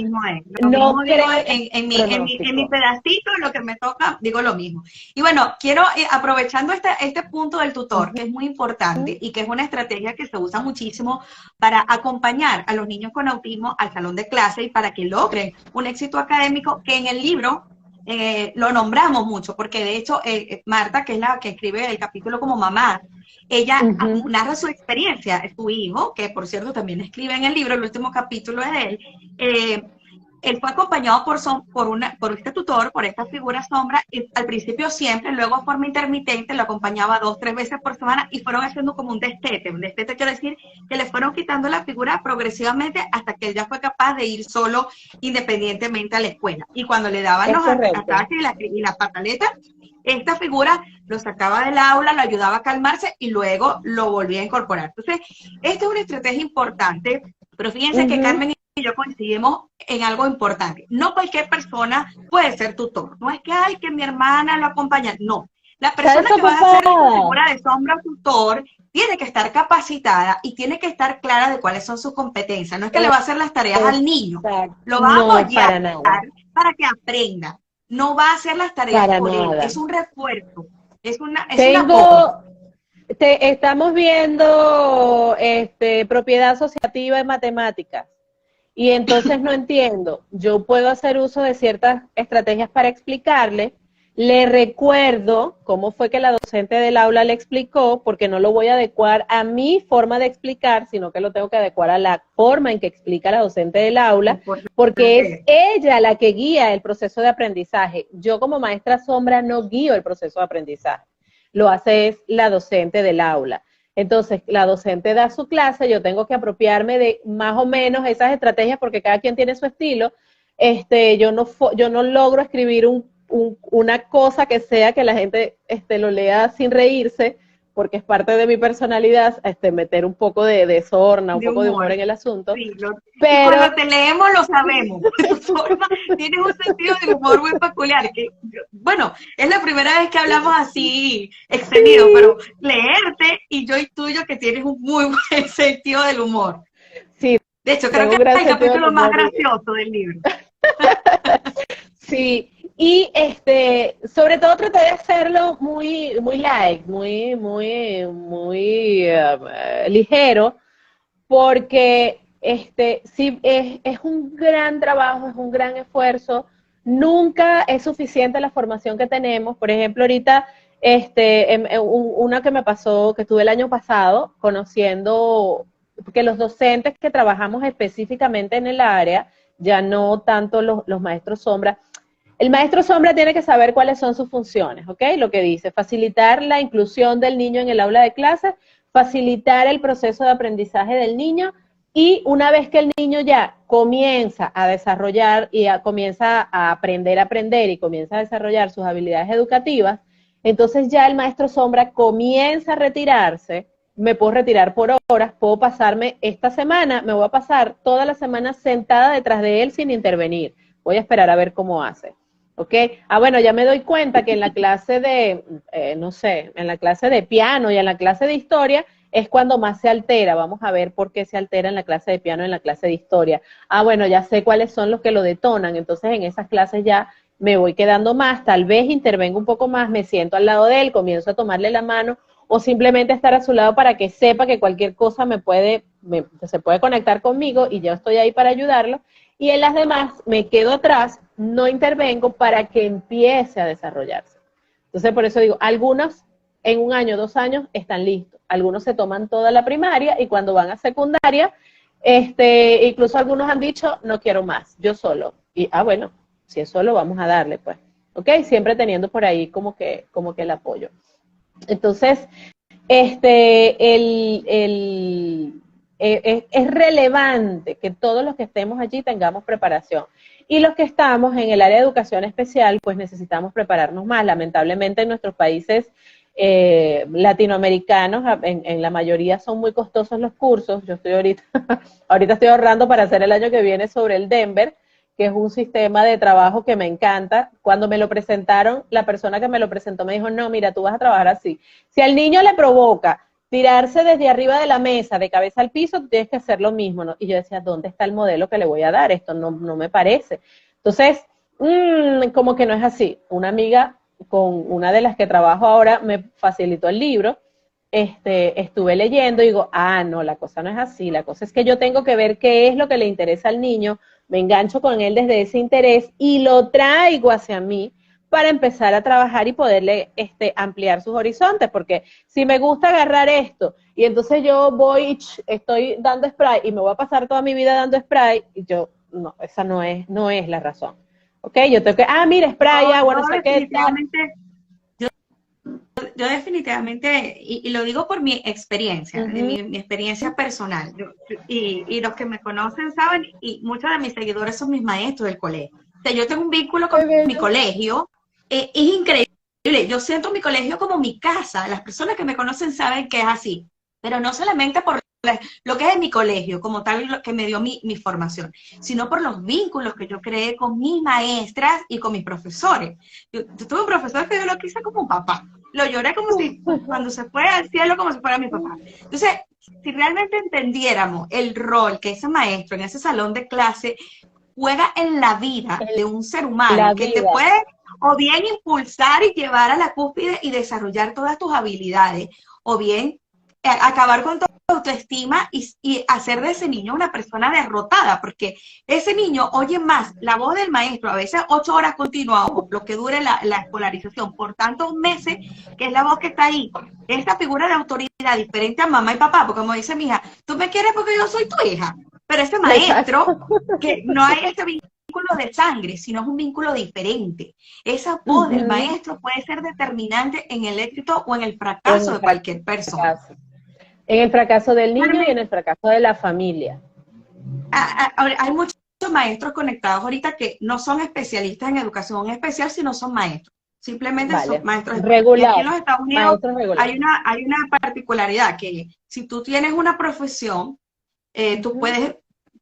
no creo en mi pedacito, lo que me toca, digo lo mismo. Y bueno, quiero, aprovechando este punto del tutor, que es muy importante y que es una estrategia que se usa muchísimo para acompañar a los niños con autismo al salón de clase y para que logren un éxito académico, que en el libro lo nombramos mucho, porque de hecho Marta, que es la que escribe el capítulo como mamá, ella narra su experiencia, su hijo, que por cierto también escribe en el libro, el último capítulo es de él, él fue acompañado por este tutor, por esta figura sombra, y al principio siempre, luego de forma intermitente, lo acompañaba 2 o 3 veces por semana y fueron haciendo como un destete. Un destete quiere decir que le fueron quitando la figura progresivamente hasta que él ya fue capaz de ir solo independientemente a la escuela. Y cuando le daban los ataques y las pataletas, esta figura lo sacaba del aula, lo ayudaba a calmarse y luego lo volvía a incorporar. Entonces, esta es una estrategia importante, pero fíjense que Carmen y yo coincidimos en algo importante. No cualquier persona puede ser tutor. No es que, ay, que mi hermana lo acompaña. No. La persona que va a ser la figura de sombra o tutor tiene que estar capacitada y tiene que estar clara de cuáles son sus competencias. No es que le va a hacer las tareas al niño. Lo va a apoyar para que aprenda. No va a hacer las tareas por él. Es un refuerzo. Estamos viendo propiedad asociativa en matemáticas. Y entonces no entiendo, yo puedo hacer uso de ciertas estrategias para explicarle le recuerdo cómo fue que la docente del aula le explicó, porque no lo voy a adecuar a mi forma de explicar, sino que lo tengo que adecuar a la forma en que explica la docente del aula, porque es ella la que guía el proceso de aprendizaje. Yo como maestra sombra no guío el proceso de aprendizaje, lo hace es la docente del aula. Entonces, la docente da su clase, yo tengo que apropiarme de más o menos esas estrategias, porque cada quien tiene su estilo. Yo no logro escribir una cosa que sea que la gente lo lea sin reírse, porque es parte de mi personalidad, meter un poco de sorna, un poco de humor en el asunto. Sí, pero cuando te leemos lo sabemos. Tienes un sentido de humor muy peculiar. Que, bueno, es la primera vez que hablamos así extendido, sí. Pero leerte y yo tuyo que tienes un muy buen sentido del humor. Sí. De hecho, creo que es el capítulo más gracioso del libro. Sí. Y sobre todo traté de hacerlo muy light, muy ligero, porque sí es un gran trabajo, es un gran esfuerzo. Nunca es suficiente la formación que tenemos. Por ejemplo, ahorita una que me pasó, que estuve el año pasado, conociendo que los docentes que trabajamos específicamente en el área, ya no tanto los maestros sombra. El maestro sombra tiene que saber cuáles son sus funciones, ¿ok? Lo que dice, facilitar la inclusión del niño en el aula de clases, facilitar el proceso de aprendizaje del niño, y una vez que el niño ya comienza a desarrollar y comienza a aprender y comienza a desarrollar sus habilidades educativas, entonces ya el maestro sombra comienza a retirarse. Me puedo retirar por horas, puedo pasarme esta semana, me voy a pasar toda la semana sentada detrás de él sin intervenir. Voy a esperar a ver cómo hace. ¿Ok? Bueno, ya me doy cuenta que en la clase de, en la clase de piano y en la clase de historia es cuando más se altera. Vamos a ver por qué se altera en la clase de piano y en la clase de historia. Bueno, ya sé cuáles son los que lo detonan, entonces en esas clases ya me voy quedando más, tal vez intervengo un poco más, me siento al lado de él, comienzo a tomarle la mano, o simplemente estar a su lado para que sepa que cualquier cosa se puede conectar conmigo y yo estoy ahí para ayudarlo. Y en las demás me quedo atrás, no intervengo para que empiece a desarrollarse. Entonces, por eso digo, algunos en 1 año, 2 años están listos. Algunos se toman toda la primaria y cuando van a secundaria, incluso algunos han dicho, no quiero más, yo solo. Y, bueno, si es solo, vamos a darle, pues. ¿Ok? Siempre teniendo por ahí como que el apoyo. Entonces, es relevante que todos los que estemos allí tengamos preparación. Y los que estamos en el área de educación especial, pues necesitamos prepararnos más. Lamentablemente en nuestros países latinoamericanos, en la mayoría son muy costosos los cursos. Yo estoy ahorita estoy ahorrando para hacer el año que viene sobre el Denver, que es un sistema de trabajo que me encanta. Cuando me lo presentaron, la persona que me lo presentó me dijo, no, mira, tú vas a trabajar así. Si al niño le provoca tirarse desde arriba de la mesa, de cabeza al piso, tú tienes que hacer lo mismo, ¿no? Y yo decía, ¿dónde está el modelo que le voy a dar? Esto no me parece. Entonces, como que no es así. Una amiga con una de las que trabajo ahora me facilitó el libro, estuve leyendo y digo, no, la cosa no es así. La cosa es que yo tengo que ver qué es lo que le interesa al niño, me engancho con él desde ese interés y lo traigo hacia mí para empezar a trabajar y poderle ampliar sus horizontes, porque si me gusta agarrar esto y entonces yo estoy dando spray y me voy a pasar toda mi vida dando spray, y no, esa no es la razón. ¿Ok? Yo tengo que, mira, spray, no sé qué. Yo definitivamente, y lo digo por mi experiencia, mi experiencia personal, y los que me conocen saben, y muchos de mis seguidores son mis maestros del colegio. O sea, yo tengo un vínculo con mi colegio, es increíble. Yo siento mi colegio como mi casa. Las personas que me conocen saben que es así, pero no solamente por lo que es mi colegio, como tal, lo que me dio mi formación, sino por los vínculos que yo creé con mis maestras y con mis profesores. Yo tuve un profesor que yo lo quise como un papá. Lo lloré como si, cuando se fue al cielo, como si fuera mi papá. Entonces, si realmente entendiéramos el rol que ese maestro en ese salón de clase juega en la vida de un ser humano, que te puede o bien impulsar y llevar a la cúspide y desarrollar todas tus habilidades, o bien acabar con toda autoestima y hacer de ese niño una persona derrotada, porque ese niño oye más la voz del maestro, a veces 8 horas continuas o lo que dure la escolarización, por tantos meses, que es la voz que está ahí. Esta figura de autoridad diferente a mamá y papá, porque como dice mi hija, tú me quieres porque yo soy tu hija, pero ese maestro, que no hay ese vínculo de sangre, sino es un vínculo diferente. Esa voz del maestro puede ser determinante en el éxito o en el fracaso de cualquier persona. En el fracaso del niño y en el fracaso de la familia. Hay muchos maestros conectados ahorita que no son especialistas en educación especial, sino son maestros. Simplemente son maestros regulares. Aquí en los Estados Unidos hay una particularidad, que si tú tienes una profesión, tú puedes,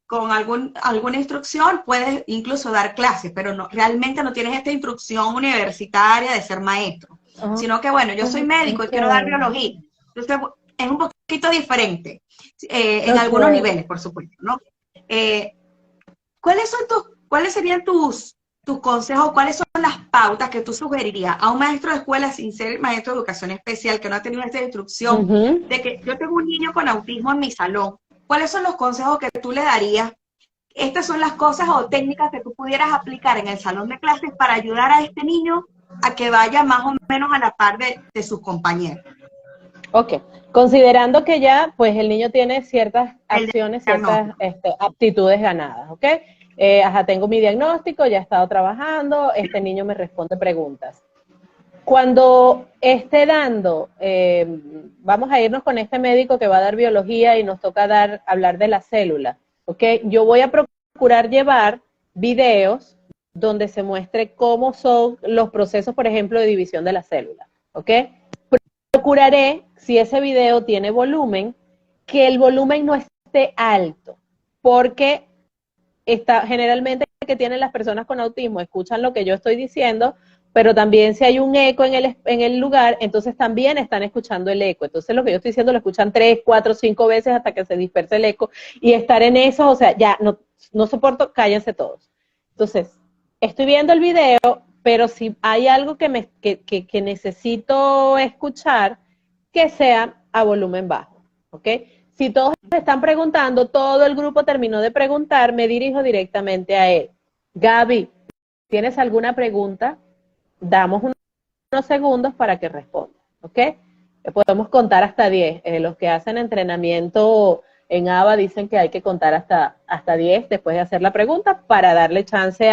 con alguna instrucción, puedes incluso dar clases, pero no, realmente no tienes esta instrucción universitaria de ser maestro. Sino que, bueno, yo soy médico y quiero dar biología. Entonces, es un poquito diferente, en algunos niveles, por supuesto, ¿no? ¿Cuáles serían tus consejos, cuáles son las pautas que tú sugerirías a un maestro de escuela sin ser maestro de educación especial, que no ha tenido esta instrucción, de que yo tengo un niño con autismo en mi salón? ¿Cuáles son los consejos que tú le darías? Estas son las cosas o técnicas que tú pudieras aplicar en el salón de clases para ayudar a este niño a que vaya más o menos a la par de sus compañeros. Ok, considerando que ya, pues el niño tiene ciertas acciones, ciertas aptitudes ganadas, ¿ok? Tengo mi diagnóstico, ya he estado trabajando, este niño me responde preguntas. Cuando esté dando, vamos a irnos con este médico que va a dar biología y nos toca hablar de la célula, ¿ok? Yo voy a procurar llevar videos donde se muestre cómo son los procesos, por ejemplo, de división de la célula, ¿ok? Procuraré, si ese video tiene volumen, que el volumen no esté alto, porque generalmente que tienen las personas con autismo escuchan lo que yo estoy diciendo, pero también si hay un eco en el lugar, entonces también están escuchando el eco. Entonces lo que yo estoy diciendo lo escuchan 3, 4, 5 veces hasta que se disperse el eco, y estar en eso, o sea, ya no soporto, cállense todos. Entonces, estoy viendo el video, pero si hay algo que necesito escuchar, que sea a volumen bajo, ¿ok? Si todos están preguntando, todo el grupo terminó de preguntar, me dirijo directamente a él. Gaby, ¿tienes alguna pregunta? Damos unos segundos para que responda, ¿ok? Podemos contar hasta 10. Los que hacen entrenamiento en ABA dicen que hay que contar hasta 10 después de hacer la pregunta para darle chance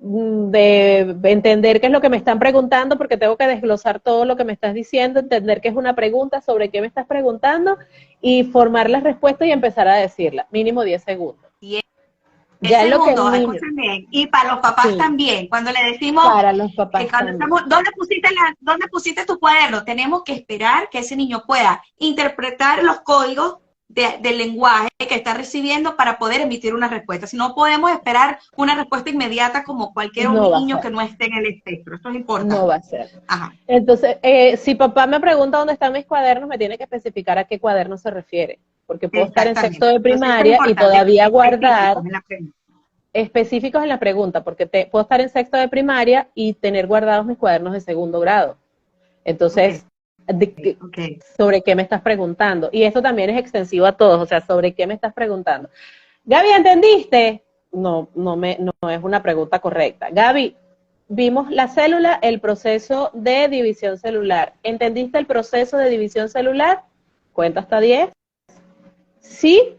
de entender qué es lo que me están preguntando, porque tengo que desglosar todo lo que me estás diciendo, entender qué es una pregunta, sobre qué me estás preguntando y formar la respuesta y empezar a decirla. Mínimo 10 segundos. Ya es lo que escuchen bien. Y para los papás también, cuando le decimos, para los papás ¿dónde pusiste tu cuaderno? Tenemos que esperar que ese niño pueda interpretar los códigos del lenguaje que está recibiendo para poder emitir una respuesta. Si no podemos esperar una respuesta inmediata como cualquier niño que no esté en el espectro. Esto es importante. No va a ser. Ajá. Entonces, si papá me pregunta dónde están mis cuadernos, me tiene que especificar a qué cuaderno se refiere. Porque puedo estar en sexto de primaria y todavía guardar específicos en la pregunta, porque puedo estar en sexto de primaria y tener guardados mis cuadernos de segundo grado. Entonces, ¿sobre qué me estás preguntando? Y esto también es extensivo a todos, o sea, ¿sobre qué me estás preguntando? Gaby, ¿entendiste? No es una pregunta correcta. Gaby, vimos la célula, el proceso de división celular. ¿Entendiste el proceso de división celular? Cuenta hasta 10. ¿Sí?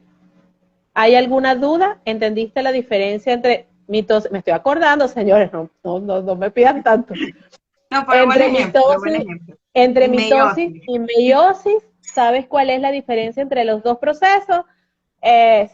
¿Hay alguna duda? ¿Entendiste la diferencia entre mitosis? Me estoy acordando, señores, no me pidan tanto. No, pero entre mitosis y meiosis, ¿sabes cuál es la diferencia entre los dos procesos?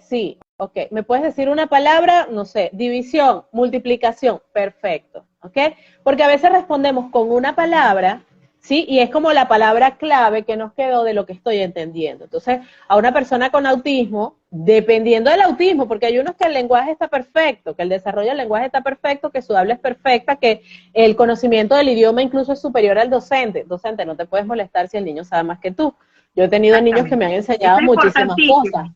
Sí, ok. ¿Me puedes decir una palabra? No sé, división, multiplicación, perfecto, ¿ok? Porque a veces respondemos con una palabra, ¿sí? Y es como la palabra clave que nos quedó de lo que estoy entendiendo. Entonces, a una persona con autismo, dependiendo del autismo, porque hay unos que el lenguaje está perfecto, que el desarrollo del lenguaje está perfecto, que su habla es perfecta, que el conocimiento del idioma incluso es superior al docente. Docente, no te puedes molestar si el niño sabe más que tú. Yo he tenido niños que me han enseñado muchísimas cosas.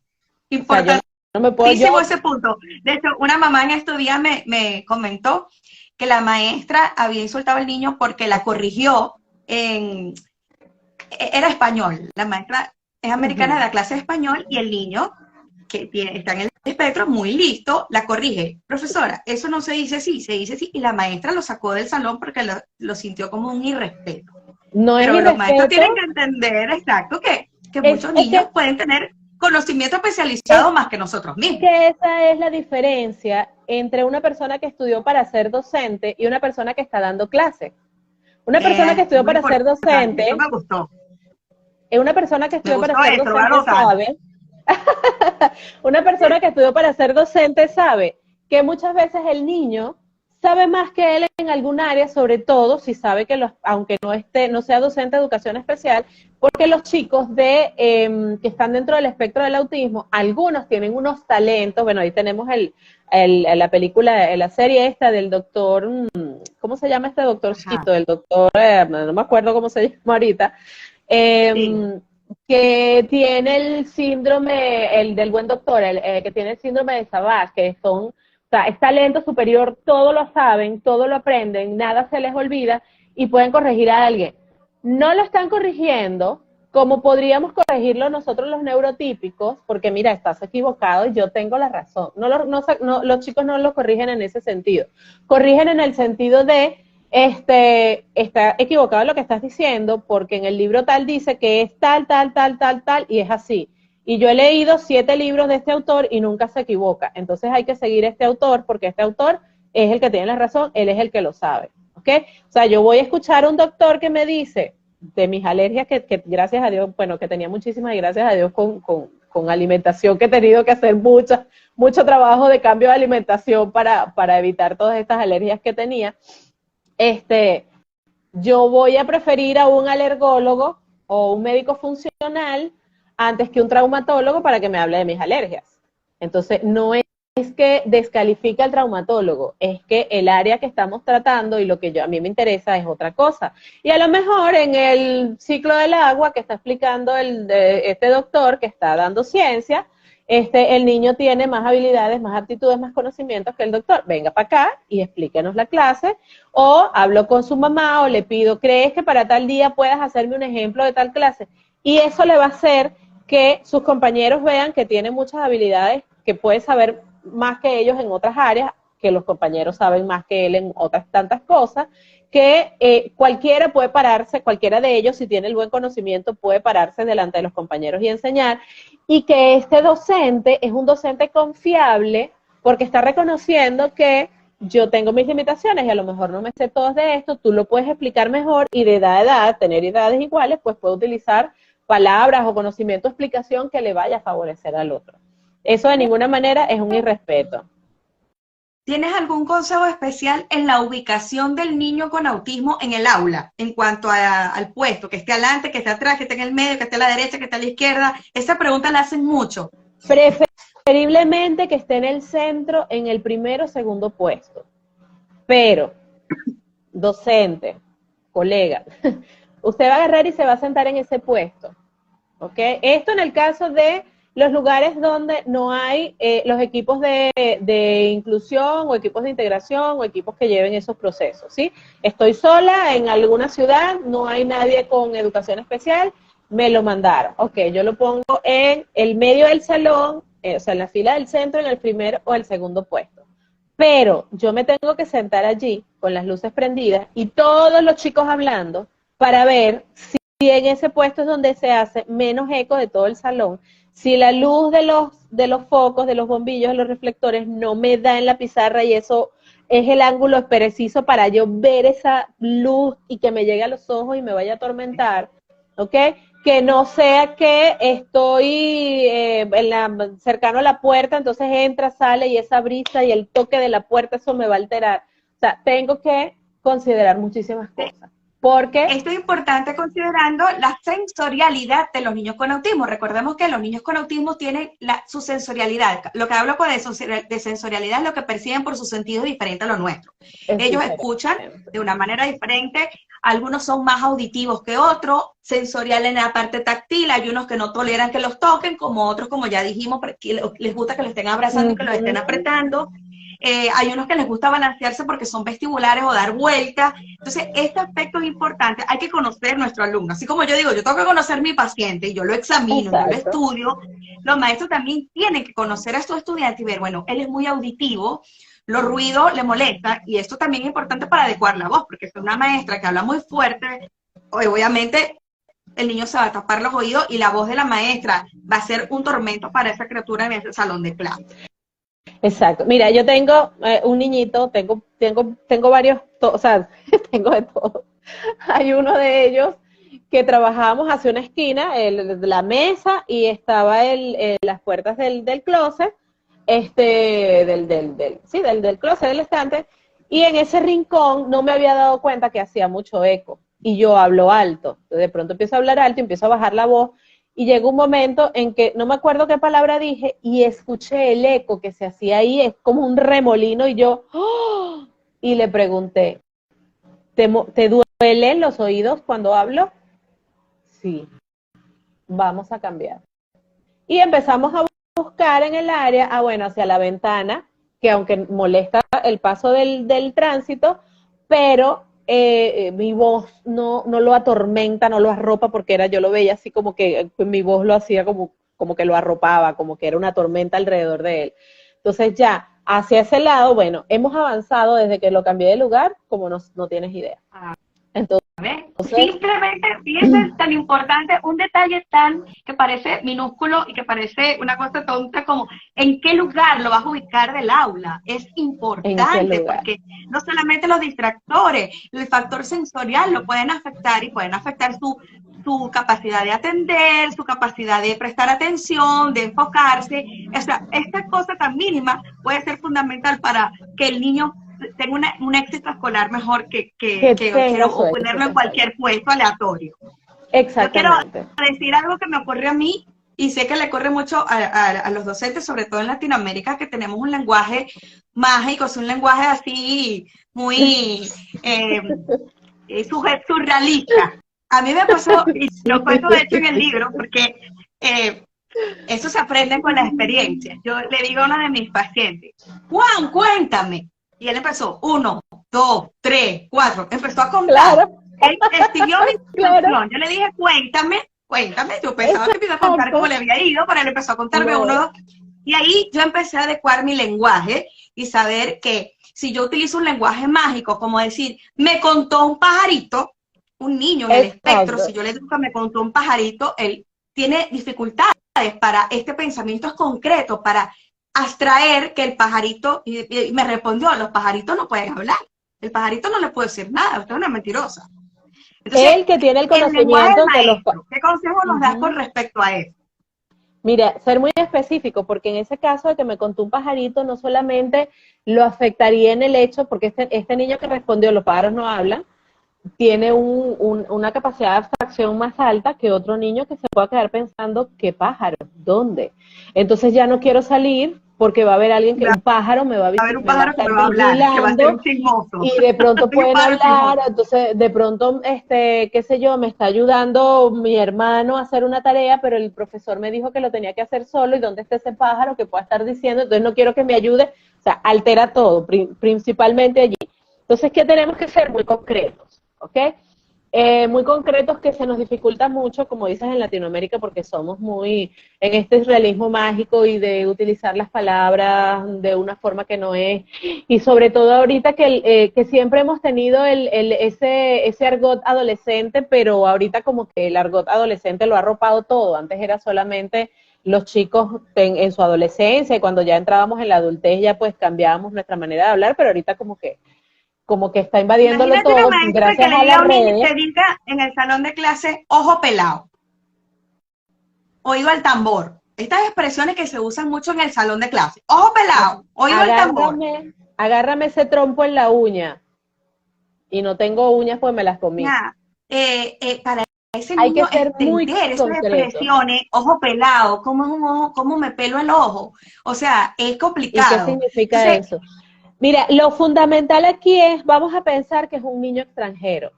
Importantísimo. O sea, no me puedo ese punto. De hecho, una mamá en estos días me comentó que la maestra había insultado al niño porque la corrigió era español. La maestra es americana, da clase de español y el niño está en el espectro muy listo, la corrige. Profesora, eso no se dice así, se dice así, y la maestra lo sacó del salón porque lo sintió como un irrespeto. No es Pero los maestros irrespeto. tienen que entender, exacto, que muchos niños pueden tener conocimiento especializado más que nosotros mismos. Que esa es la diferencia entre una persona que estudió para ser docente y una persona que está dando clase. Una persona que estudió para ser docente, eso me gustó. una persona que estudió para ser eso, docente sabe, una persona que estudió para ser docente sabe que muchas veces el niño sabe más que él en algún área, sobre todo si sabe que aunque no sea docente de educación especial, porque los chicos que están dentro del espectro del autismo, algunos tienen unos talentos. Bueno, ahí tenemos la película, la serie esta del doctor, ¿cómo se llama este doctorcito? El doctor, no me acuerdo cómo se llama ahorita, que tiene el síndrome, el del buen doctor, que tiene el síndrome de Savage, que o sea, es talento superior, todo lo saben, todo lo aprenden, nada se les olvida y pueden corregir a alguien. No lo están corrigiendo como podríamos corregirlo nosotros los neurotípicos, porque mira, estás equivocado y yo tengo la razón. Los chicos no lo corrigen en ese sentido. Corrigen en el sentido de, está equivocado lo que estás diciendo, porque en el libro tal dice que es tal, y es así. Y yo he leído 7 libros de este autor y nunca se equivoca. Entonces hay que seguir a este autor porque este autor es el que tiene la razón, él es el que lo sabe. ¿Ok? O sea, yo voy a escuchar a un doctor que me dice de mis alergias, que gracias a Dios, bueno, que tenía muchísimas y gracias a Dios con alimentación, que he tenido que hacer mucho trabajo de cambio de alimentación para evitar todas estas alergias que tenía. Yo voy a preferir a un alergólogo o un médico funcional antes que un traumatólogo para que me hable de mis alergias. Entonces, no es que descalifica al traumatólogo, es que el área que estamos tratando y lo que a mí me interesa es otra cosa. Y a lo mejor en el ciclo del agua que está explicando este doctor que está dando ciencia, el niño tiene más habilidades, más aptitudes, más conocimientos que el doctor. Venga para acá y explíquenos la clase, o hablo con su mamá o le pido, ¿crees que para tal día puedas hacerme un ejemplo de tal clase? Y eso le va a hacer que sus compañeros vean que tiene muchas habilidades, que puede saber más que ellos en otras áreas, que los compañeros saben más que él en otras tantas cosas, que cualquiera puede pararse, cualquiera de ellos, si tiene el buen conocimiento, puede pararse delante de los compañeros y enseñar, y que este docente es un docente confiable porque está reconociendo que yo tengo mis limitaciones y a lo mejor no me sé todas de esto, tú lo puedes explicar mejor y de edad a edad, tener edades iguales, pues puedo utilizar palabras o conocimiento o explicación que le vaya a favorecer al otro. Eso de ninguna manera es un irrespeto. ¿Tienes algún consejo especial en la ubicación del niño con autismo en el aula, en cuanto al puesto, que esté adelante, que esté atrás, que esté en el medio, que esté a la derecha, que esté a la izquierda? Esa pregunta la hacen mucho. Preferiblemente que esté en el centro, en el primero o segundo puesto. Pero, docente, colega, usted va a agarrar y se va a sentar en ese puesto. ¿Ok? Esto en el caso de los lugares donde no hay los equipos de inclusión o equipos de integración o equipos que lleven esos procesos, ¿sí? Estoy sola en alguna ciudad, no hay nadie con educación especial, me lo mandaron. Ok, yo lo pongo en el medio del salón, o sea, en la fila del centro, en el primer o el segundo puesto. Pero yo me tengo que sentar allí con las luces prendidas y todos los chicos hablando para ver si en ese puesto es donde se hace menos eco de todo el salón. Si la luz de los focos, de los bombillos, de los reflectores no me da en la pizarra y eso es el ángulo preciso para yo ver esa luz y que me llegue a los ojos y me vaya a atormentar, ¿ok? Que no sea que estoy cercano a la puerta, entonces entra, sale y esa brisa y el toque de la puerta, eso me va a alterar. O sea, tengo que considerar muchísimas cosas. Porque esto es importante considerando la sensorialidad de los niños con autismo. Recordemos que los niños con autismo tienen su sensorialidad. Lo que hablo de sensorialidad es lo que perciben por sus sentidos diferentes a lo nuestro. Ellos escuchan de una manera diferente. Algunos son más auditivos que otros, sensorial en la parte táctil. Hay unos que no toleran que los toquen, como otros, como ya dijimos, que les gusta que los estén abrazando y que los estén apretando. hay unos que les gusta balancearse porque son vestibulares o dar vueltas. Entonces, este aspecto es importante, hay que conocer nuestro alumno. Así como yo digo, yo tengo que conocer mi paciente y yo lo examino, yo lo Exacto. estudio, los maestros también tienen que conocer a su estudiante y ver, bueno, él es muy auditivo, los ruidos le molestan, y esto también es importante para adecuar la voz, porque si es una maestra que habla muy fuerte, obviamente el niño se va a tapar los oídos y la voz de la maestra va a ser un tormento para esa criatura en ese salón de clase. Exacto. Mira, yo tengo un niñito, tengo varios, o sea, tengo de todo. Hay uno de ellos que trabajábamos hacia una esquina, la mesa, y estaba las puertas del closet, del closet, del estante, y en ese rincón no me había dado cuenta que hacía mucho eco, y yo hablo alto. De pronto empiezo a hablar alto, empiezo a bajar la voz, y llegó un momento en que no me acuerdo qué palabra dije, y escuché el eco que se hacía ahí, es como un remolino, y yo, ¡oh! Y le pregunté, ¿te duelen los oídos cuando hablo? Sí, vamos a cambiar. Y empezamos a buscar en el área, bueno, hacia la ventana, que aunque molesta el paso del tránsito, pero mi voz no lo atormenta, no lo arropa, porque yo lo veía así como que mi voz lo hacía como que lo arropaba, como que era una tormenta alrededor de él. Entonces ya, hacia ese lado, bueno, hemos avanzado desde que lo cambié de lugar, como no tienes idea. Entonces, simplemente, fíjense, es tan importante, un detalle tan que parece minúsculo y que parece una cosa tonta como en qué lugar lo vas a ubicar del aula. Es importante porque no solamente los distractores, el factor sensorial lo pueden afectar y pueden afectar su capacidad de atender, su capacidad de prestar atención, de enfocarse. O sea, esta cosa tan mínima puede ser fundamental para que el niño tenga un éxito escolar mejor que o ponerlo en cualquier puesto aleatorio. Exactamente. Yo quiero decir algo que me ocurrió a mí y sé que le ocurre mucho a los docentes, sobre todo en Latinoamérica, que tenemos un lenguaje mágico, es un lenguaje así muy surrealista. A mí me pasó, y lo cuento de hecho en el libro, porque eso se aprende con la experiencia. Yo le digo a uno de mis pacientes, Juan, cuéntame. Y él empezó, 1, 2, 3, 4, empezó a contar. Claro. Él siguió mi instrucción. Claro. Yo le dije, cuéntame. Yo pensaba que me iba a contar cómo le había ido, pero él empezó a contarme 1, 2. Y ahí yo empecé a adecuar mi lenguaje y saber que si yo utilizo un lenguaje mágico, como decir, me contó un pajarito, un niño en el espectro, si yo le digo que me contó un pajarito, él tiene dificultades para este pensamiento concreto, para abstraer que el pajarito, y me respondió, los pajaritos no pueden hablar, el pajarito no le puede decir nada, usted es una mentirosa. Entonces, él que tiene el conocimiento de los... ¿Qué consejo nos das con respecto a eso? Mira, ser muy específico, porque en ese caso de que me contó un pajarito, no solamente lo afectaría en el hecho, porque este niño que respondió, los pájaros no hablan, tiene una capacidad de abstracción más alta que otro niño que se pueda quedar pensando, ¿qué pájaro? ¿Dónde? Entonces ya no quiero salir porque va a haber alguien que un pájaro me va a haber un pájaro que me va a hablar, que va a ser un chismoso. Y de pronto pueden hablar, entonces de pronto, qué sé yo, me está ayudando mi hermano a hacer una tarea, pero el profesor me dijo que lo tenía que hacer solo, y ¿dónde está ese pájaro que pueda estar diciendo? Entonces no quiero que me ayude, o sea, altera todo, principalmente allí. Entonces, ¿qué tenemos que ser? Muy concretos, ¿ok? Muy concretos, que se nos dificulta mucho, como dices, en Latinoamérica, porque somos muy en este realismo mágico y de utilizar las palabras de una forma que no es, y sobre todo ahorita que siempre hemos tenido ese argot adolescente, pero ahorita como que el argot adolescente lo ha arropado todo. Antes era solamente los chicos en su adolescencia, y cuando ya entrábamos en la adultez ya pues cambiábamos nuestra manera de hablar, pero ahorita como que está invadiéndolo todo, gracias a las redes. Que diga en el salón de clase, ojo pelado, oído al tambor. Estas expresiones que se usan mucho en el salón de clase. Ojo pelado, oído al tambor. Agárrame ese trompo en la uña. Y no tengo uñas, pues me las comí. Para ese niño, hay que ser muy esas expresiones, ojo pelado, ¿cómo es un ojo? ¿Cómo me pelo el ojo? O sea, es complicado. ¿Y qué significa eso? Mira, lo fundamental aquí es, vamos a pensar que es un niño extranjero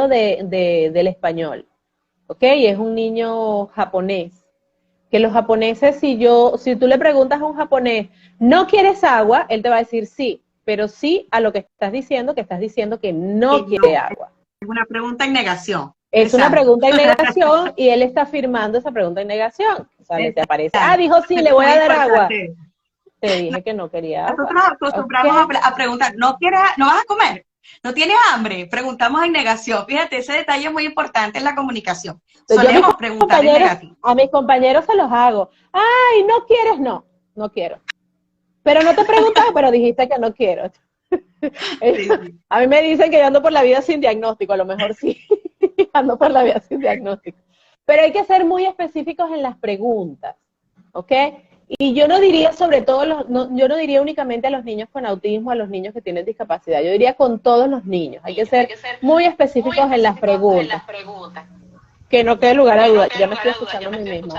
del español, ¿ok? Es un niño japonés. que los japoneses, si tú le preguntas a un japonés, ¿no quieres agua? Él te va a decir sí, pero sí a lo que estás diciendo que no quiere agua. Es una pregunta en negación. Es una pregunta en negación y él está afirmando esa pregunta en negación. O sea, le te aparece, dijo sí, le voy a dar agua. Te dije que no quería agua. Nosotros acostumbramos a preguntar, ¿no vas a comer? ¿No tienes hambre? Preguntamos en negación. Fíjate, ese detalle es muy importante en la comunicación. Solemos preguntar en negativo. A mis compañeros se los hago. Ay, ¿no quieres? No quiero. Pero no te preguntas, pero dijiste que no quiero. Sí. A mí me dicen que yo ando por la vida sin diagnóstico, a lo mejor sí. Ando por la vida sin diagnóstico. Pero hay que ser muy específicos en las preguntas, ¿ok? Y yo no diría sobre todo, yo no diría únicamente a los niños con autismo, a los niños que tienen discapacidad, yo diría con todos los niños. Hay que ser muy específicos en las preguntas. Que no quede lugar a duda, ya me estoy escuchando a mí mismo.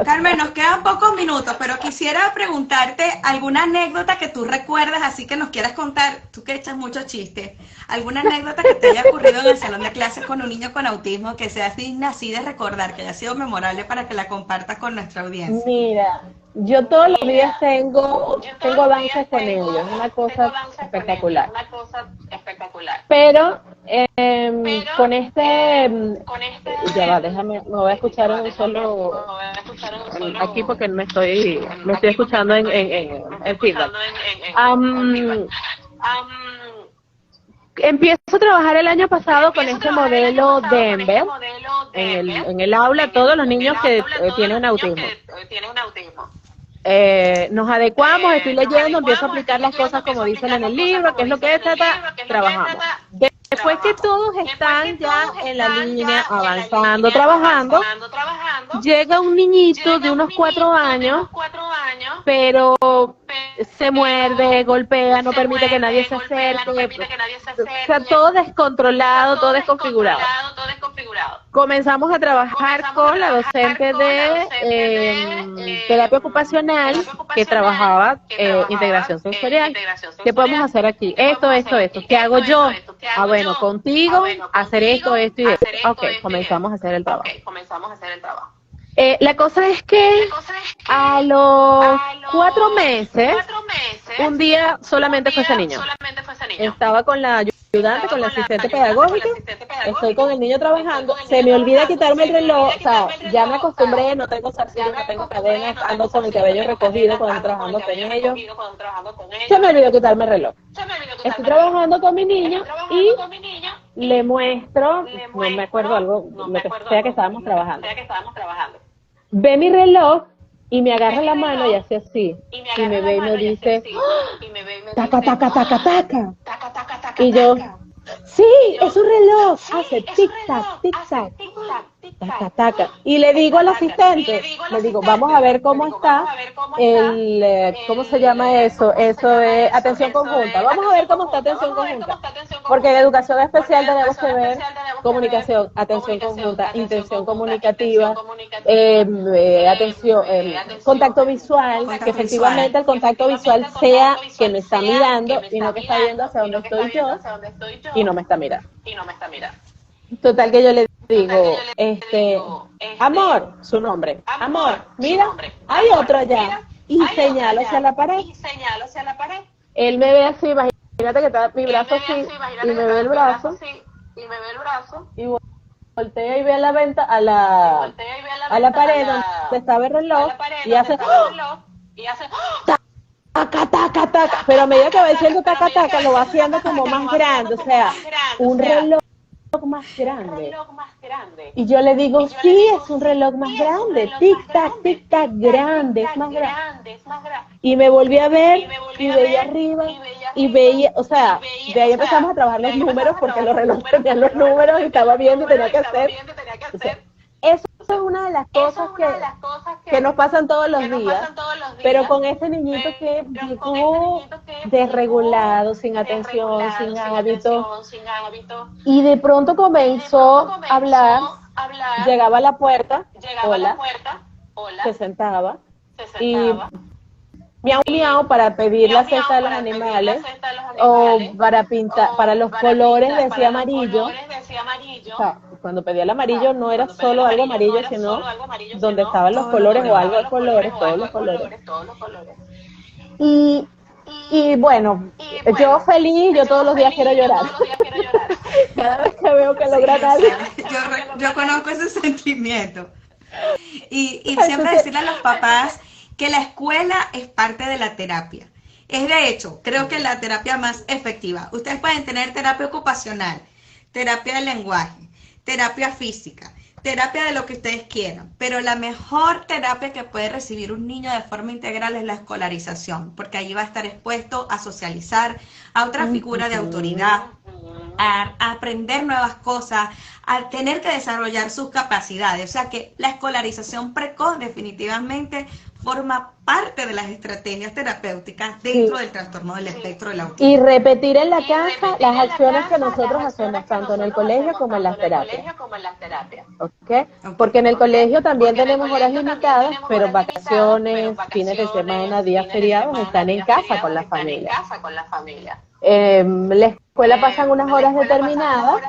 Carmen, nos quedan pocos minutos, pero quisiera preguntarte alguna anécdota que tú recuerdas, así que nos quieras contar, tú que echas muchos chistes, alguna anécdota que te haya ocurrido en el salón de clases con un niño con autismo que sea digna así de recordar, que haya sido memorable para que la compartas con nuestra audiencia. Mira, yo todos los días tengo avances con ellos, una cosa espectacular. Pero con ya va, déjame, me voy a escuchar en un solo aquí porque me estoy escuchando en feedback. Empiezo a trabajar el año pasado con este modelo Denver en el aula, todos los niños que tienen autismo. Nos adecuamos, estoy leyendo, empiezo a aplicar las cosas como dicen en el libro, qué es lo que trabajamos. Después que todos están ya en la línea, avanzando, trabajando, llega un niñito de unos 4 años, pero se muerde, golpea, no permite que nadie se acerque, o sea, todo descontrolado, todo desconfigurado. Comenzamos a trabajar con la docente de terapia ocupacional que trabajaba integración sensorial. ¿Qué podemos hacer aquí? Esto. ¿Qué hago yo? Bueno, contigo, hacer esto y esto. Ok, comenzamos a hacer el trabajo. La cosa es que a los 4 meses, un día solamente fue ese niño. Estaba con la ayudante, con la asistente pedagógica, estoy con el niño trabajando, se me olvida quitarme el reloj, o sea, ya me acostumbré, no tengo zarcillos, no tengo cadenas, ando con el cabello recogido cuando trabajando con ellos, se me olvidó quitarme el reloj. Estoy trabajando con mi niño y le muestro, no me acuerdo algo, lo que sea que estábamos trabajando. Ve mi reloj y me agarra la mano y hace así, y me ve y me dice, taca, taca, taca, taca. Y yo, sí, es un reloj, hace tic-tac, tic-tac, taca, taca. Y le digo al asistente, le digo, vamos a ver cómo está ¿cómo se llama eso? Eso es atención conjunta. Vamos a ver cómo está atención conjunta. Porque en educación especial tenemos que ver comunicación, atención conjunta, intención comunicativa, contacto visual, que efectivamente el contacto visual sea que me está mirando y no que está viendo hacia donde estoy yo y no me está mirando. Total que yo le digo, amor, su nombre, amor, mira, hay otro allá, y señalo hacia la pared. Él me ve así, imagínate que está mi brazo así, y me ve el brazo, y voltea y ve a la pared donde estaba el reloj, y hace, taca, taca, taca, pero a medida que va diciendo taca, taca, lo va haciendo como más grande, o sea, un reloj más grande. Y yo le digo, sí, es un reloj más grande, tic tac, grande, es más grande. Y me volví a ver y veía arriba y veía, o sea, de ahí empezamos a trabajar los números porque los relojes tenían los números y estaba viendo y tenía que hacer. O sea, eso es una de las cosas que nos pasan todos los días, pero con este niñito que llegó desregulado, sin atención, sin hábito, y de pronto comenzó a hablar, llegaba a la puerta, hola, se sentaba, y miau miau para pedir la cesta de los animales, o para pintar, para los colores decía amarillo, o sea, Cuando pedía el amarillo no era solo algo amarillo, sino donde estaban los colores o algo de colores, todos los colores. Y bueno, yo feliz, yo todos los días quiero llorar. Cada vez que veo que logran algo. Yo conozco ese sentimiento. Y siempre decirle a los papás que la escuela es parte de la terapia. Es de hecho, creo que la terapia más efectiva. Ustedes pueden tener terapia ocupacional, terapia de lenguaje, terapia física, terapia de lo que ustedes quieran, pero la mejor terapia que puede recibir un niño de forma integral es la escolarización, porque allí va a estar expuesto a socializar, a otra figura de autoridad, a aprender nuevas cosas, a tener que desarrollar sus capacidades. O sea que la escolarización precoz definitivamente forma parte de las estrategias terapéuticas dentro del trastorno del espectro del autismo. Y repetir en la casa las acciones que nosotros hacemos tanto en el colegio como en las terapias. ¿Okay? Porque en el colegio también tenemos horas limitadas, pero vacaciones, fines de semana, días feriados están en casa con la familia. La escuela pasan unas horas determinadas,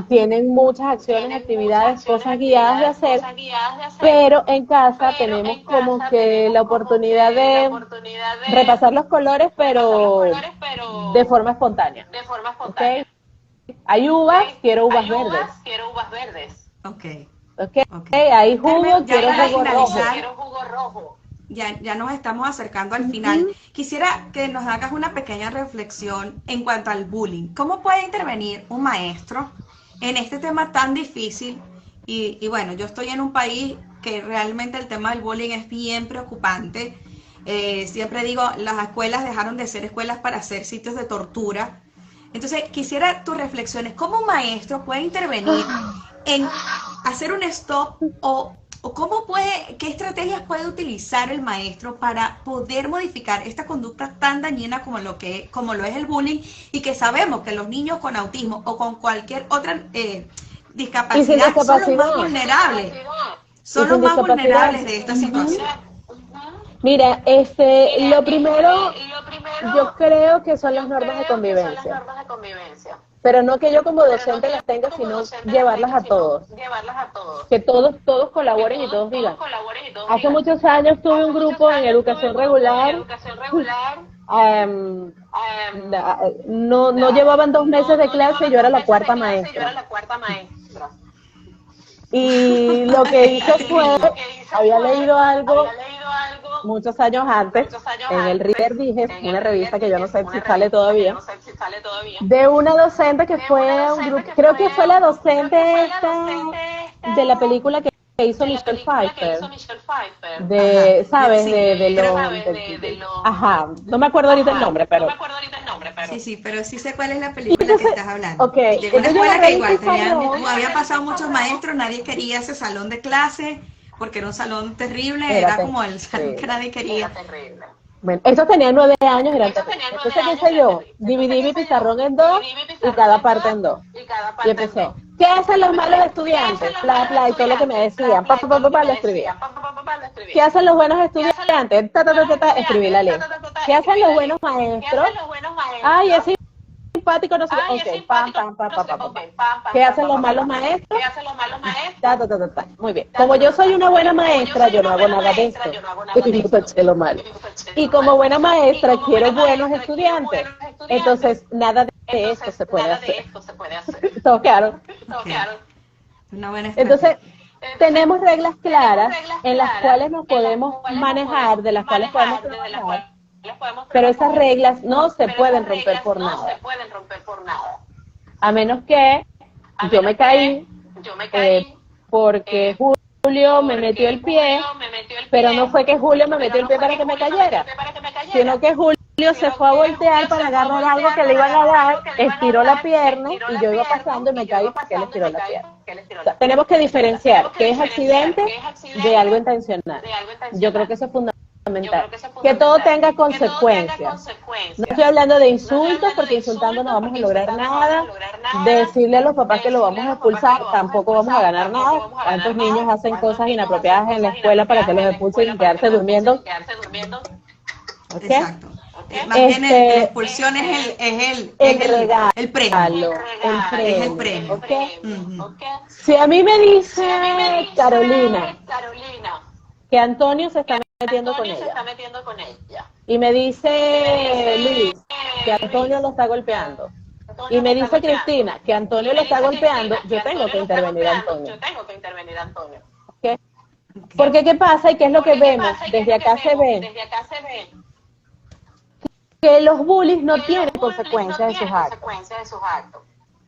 tienen muchas acciones, actividades, cosas guiadas de hacer, pero en casa tenemos como que la oportunidad de repasar los colores, pero de forma espontánea. ¿Okay? Hay uvas, quiero uvas verdes. Okay. Hay jugo, quiero jugo rojo. Ya nos estamos acercando al final. Quisiera que nos hagas una pequeña reflexión en cuanto al bullying. ¿Cómo puede intervenir un maestro en este tema tan difícil? Y bueno, yo estoy en un país que realmente el tema del bullying es bien preocupante. Siempre digo, las escuelas dejaron de ser escuelas para ser sitios de tortura. Entonces, quisiera tus reflexiones. ¿Cómo un maestro puede intervenir en hacer un stop o qué estrategias puede utilizar el maestro para poder modificar esta conducta tan dañina como lo es el bullying, y que sabemos que los niños con autismo o con cualquier otra discapacidad son los más vulnerables? Son los más vulnerables de esta situación. Mira, lo primero, yo creo que son las normas de convivencia. Pero no que yo como docente las tenga, sino llevarlas a todos. Que todos colaboren y todos digan. Hace muchos años tuve un grupo en educación regular. No llevaban 2 meses de clase y yo era la cuarta maestra. Y lo que hice fue, había leído algo muchos años antes, en el Reader Digest, una revista que yo no sé si sale todavía, de una docente que fue a un grupo, creo que fue la docente esta de la película que hizo Michelle Pfeiffer, ¿sabes? Ajá, no me acuerdo ahorita el nombre, pero... Sí, pero sí sé cuál es la película que estás hablando. Okay. De una escuela que igual había pasado muchos maestros, nadie quería ese salón de clase, porque era un salón terrible, era como el salón que nadie quería. Bueno, estos tenían 9 años, entonces, ¿qué hice yo? Dividí mi pizarrón en 2 y cada parte en 2. Y empecé, ¿qué hacen los malos estudiantes? Y todo lo que me decían, lo escribía. ¿Qué hacen los buenos estudiantes? Escribí la ley. ¿Qué hacen los buenos maestros? Ay, es simpático, no sé qué. ¿Qué hacen los malos maestros? Muy bien. Como yo soy una buena maestra, yo no hago nada de esto. Y como buena maestra, quiero buenos estudiantes. Entonces, nada de esto se puede hacer. ¿Todo claro? Entonces, tenemos reglas claras en las cuales nos podemos manejar, de las cuales podemos trabajar. Pero esas reglas no se pueden romper por nada. A menos que yo me caí porque Julio me metió el pie, pero no fue que Julio me metió el pie para que me cayera, sino que Julio se fue a voltear para agarrar algo que le iban a dar, estiró la pierna y yo iba pasando y me caí porque él estiró la pierna. O sea, tenemos que diferenciar qué es accidente de algo intencional. Yo creo que eso es fundamental. Que todo tenga consecuencias. No estoy hablando de insultos, porque insultando no vamos a lograr nada. De decirle a los papás que lo vamos a expulsar, tampoco vamos a ganar nada. ¿Cuántos niños hacen cosas inapropiadas en la escuela para que los expulsen y quedarse durmiendo? Exacto. Más bien la expulsión es el regalo, el premio. Es el premio. ¿Okay? Si a mí me dice Carolina que Antonio se está metiendo con ella, y me dice Luis que Antonio lo está golpeando, y me dice Cristina que Antonio lo está golpeando, yo tengo que intervenir a Antonio. ¿Okay? Porque ¿qué pasa? ¿Y qué es lo que vemos? Desde acá se ve que los bullies no tienen consecuencias de sus actos.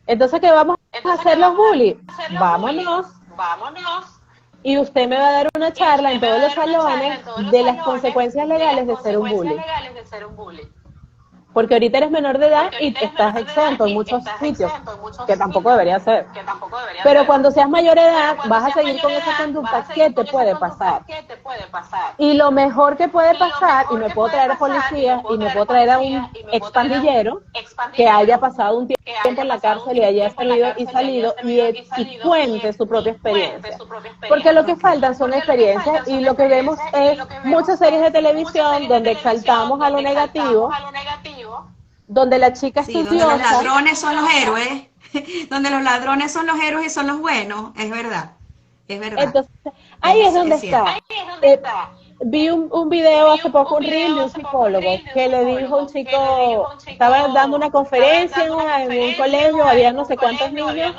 Entonces, ¿qué vamos a hacer los bullies? Vámonos. Y usted me va a dar una charla en todos los salones de las consecuencias legales de ser un bully. Porque ahorita eres menor de edad y estás exento en muchos sitios, que tampoco debería ser. Pero cuando seas mayor de edad, vas a seguir con esa conducta. ¿Qué te puede pasar? Y lo mejor que puede pasar, y me puedo traer a policía, y me puedo traer a un expandillero que haya pasado un tiempo en la cárcel y haya salido y cuente su propia experiencia. Porque lo que faltan son experiencias, y lo que vemos es muchas series de televisión donde exaltamos a lo negativo, donde la chica estudiosa... Donde los ladrones son los héroes, donde los ladrones son los héroes y son los buenos, es verdad. Entonces, ahí es donde está. Vi un video hace poco, un reel de un psicólogo que le dijo a un chico, estaba dando una conferencia en un colegio, había no sé cuántos niños,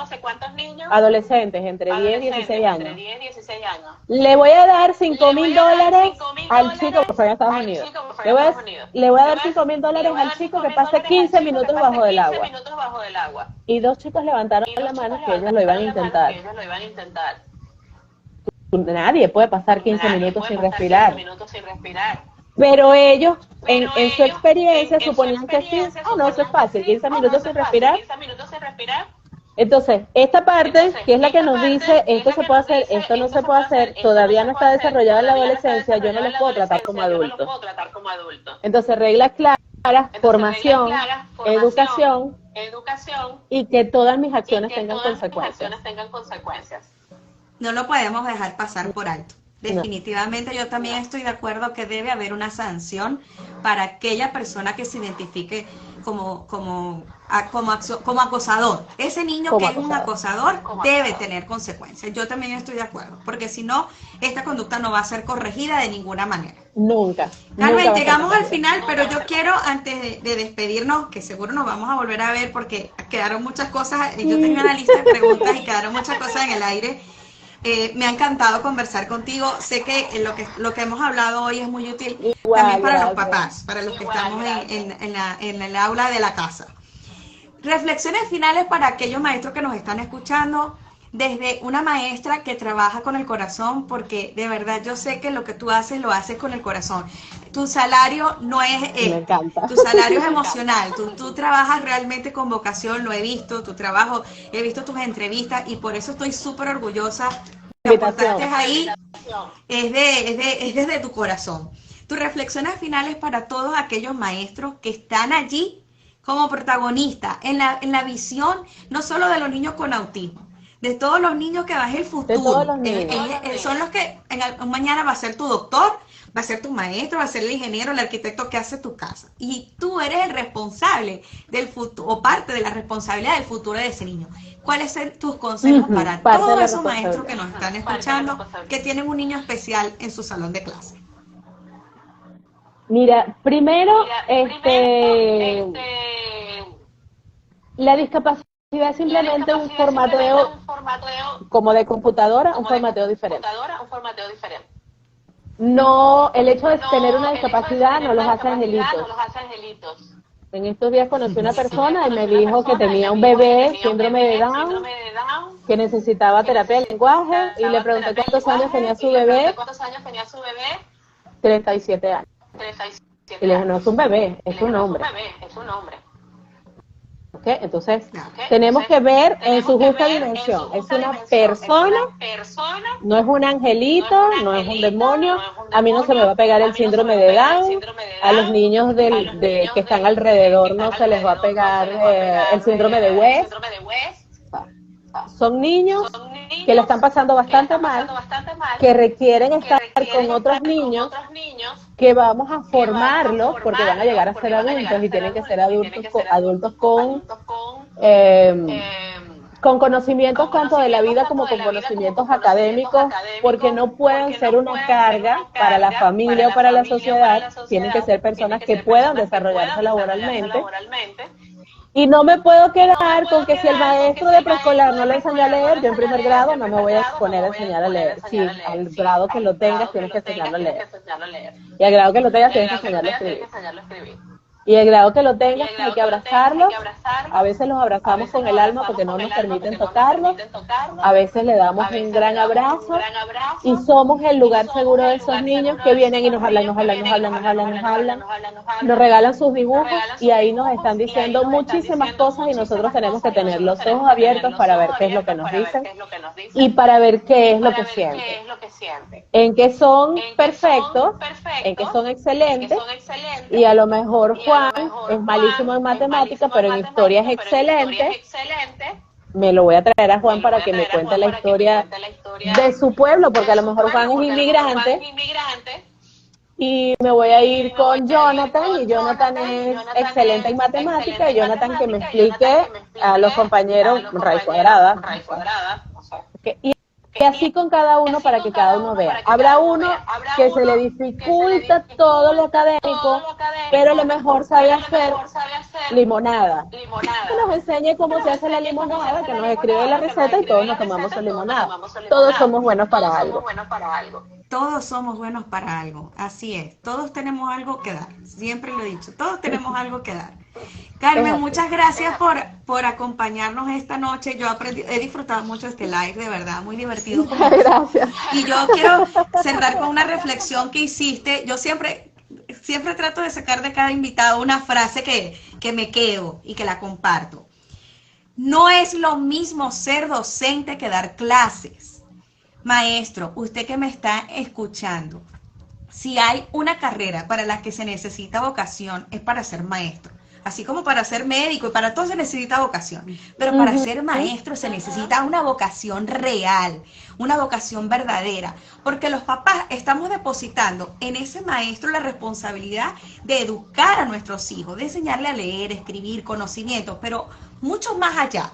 adolescentes, entre 10 y 16 años. Le voy a dar $5,000 al chico, porque en Estados Unidos. Le voy a dar $5,000 al chico que pase 15 minutos bajo del agua. Y 2 chicos levantaron la mano que ellos lo iban a intentar. Nadie puede pasar 15 minutos sin respirar. Pero ellos, en su experiencia, suponían que sí. No, eso es fácil, 15 minutos sin respirar. Entonces, esta parte, que es la que nos dice, esto se puede hacer, esto no se puede hacer, todavía no está desarrollada en la adolescencia, yo no les puedo tratar como adultos. Entonces, reglas claras, formación, educación, y que todas mis acciones tengan consecuencias. No lo podemos dejar pasar por alto. Definitivamente yo también estoy de acuerdo que debe haber una sanción para aquella persona que se identifique como acosador. Ese niño que es un acosador debe tener consecuencias. Yo también estoy de acuerdo, porque si no, esta conducta no va a ser corregida de ninguna manera. Nunca. Carmen, llegamos al final, pero yo quiero, antes de despedirnos, que seguro nos vamos a volver a ver porque quedaron muchas cosas, yo tengo una lista de preguntas y quedaron muchas cosas en el aire. Me ha encantado conversar contigo. Sé que lo que hemos hablado hoy es muy útil también para los papás, para los que estamos en el aula de la casa. Reflexiones finales para aquellos maestros que nos están escuchando, desde una maestra que trabaja con el corazón, porque de verdad yo sé que lo que tú haces lo haces con el corazón. Tu salario no es tu salario es emocional. Tú trabajas realmente con vocación, lo he visto, tu trabajo, he visto tus entrevistas y por eso estoy súper orgullosa. Lo que aportaste ahí es desde tu corazón. Tus reflexiones finales para todos aquellos maestros que están allí como protagonistas en la visión no solo de los niños con autismo, de todos los niños que vas el futuro. Son los que mañana va a ser tu doctor, va a ser tu maestro, va a ser el ingeniero, el arquitecto que hace tu casa. Y tú eres el responsable del futuro, o parte de la responsabilidad del futuro de ese niño. ¿Cuáles son tus consejos para todos esos maestros que nos están escuchando, que tienen un niño especial en su salón de clase? Mira, primero, la discapacidad es simplemente un formateo, como de computadora, un formateo diferente. No, el hecho de tener una discapacidad no los hace angelitos. En estos días conocí a una persona y me dijo que tenía un bebé, síndrome de Down, que necesitaba terapia de lenguaje, y le pregunté cuántos años tenía su bebé. 37 años. Y le dije, no es un bebé, es un hombre. ¿Okay? Entonces, tenemos que ver en su justa dimensión. Es una persona, no es un angelito, no es un demonio. A mí no se me va a pegar el síndrome de Down. A los niños que están alrededor no se les va a pegar el síndrome de West. Son niños que lo están pasando bastante mal, que requieren estar con otros niños que vamos a formarlos porque van a llegar a ser adultos y tienen que ser adultos con conocimientos tanto de la vida como con conocimientos académicos, porque no pueden ser una carga para la familia o para la sociedad, tienen que ser personas que puedan desarrollarse laboralmente. Y no me puedo quedar con que si el maestro de preescolar no le enseñó a leer, yo en primer grado no me voy a poner a enseñar a leer. Sí, al grado que lo tengas tienes que enseñarlo a leer. Y al grado que lo tengas tienes que enseñarlo a escribir. Y el grado que lo tengas hay que abrazarlos. A veces los abrazamos con el alma porque no nos permiten tocarlos. A veces le damos un gran abrazo. Y somos el lugar seguro de esos niños que vienen y nos hablan. Nos regalan sus dibujos y ahí nos están diciendo muchísimas cosas y nosotros tenemos que tener los ojos abiertos para ver qué es lo que nos dicen y para ver qué es lo que sienten. En que son perfectos, en que son excelentes y a lo mejor Juan es malísimo en matemáticas, pero en historia es excelente. Me lo voy a traer a Juan para que me cuente la historia de su pueblo, porque a lo mejor Juan es inmigrante. Y me voy a ir con Jonathan, y Jonathan es excelente en matemáticas, y Jonathan que me explique a los compañeros raíz cuadrada. Y así con cada uno para que cada uno vea. Habrá uno que se le dificulta todo lo académico, pero a lo mejor sabe hacer limonada. Que nos enseñe cómo se hace la limonada, que nos escribe la receta y todos nos tomamos su limonada. Todos somos buenos para algo. Todos somos buenos para algo, así es. Todos tenemos algo que dar, siempre lo he dicho, todos tenemos algo que dar. Carmen, muchas gracias por acompañarnos esta noche. Yo he disfrutado mucho este live, de verdad, muy divertido. Gracias. Y yo quiero cerrar con una reflexión que hiciste. Yo siempre trato de sacar de cada invitado una frase que me quedo y que la comparto. No es lo mismo ser docente que dar clases. Maestro, usted que me está escuchando, si hay una carrera para la que se necesita vocación, es para ser maestro. Así como para ser médico y para todo se necesita vocación. Pero para ser maestro se necesita una vocación real, una vocación verdadera. Porque los papás estamos depositando en ese maestro la responsabilidad de educar a nuestros hijos, de enseñarle a leer, escribir, conocimientos, pero mucho más allá.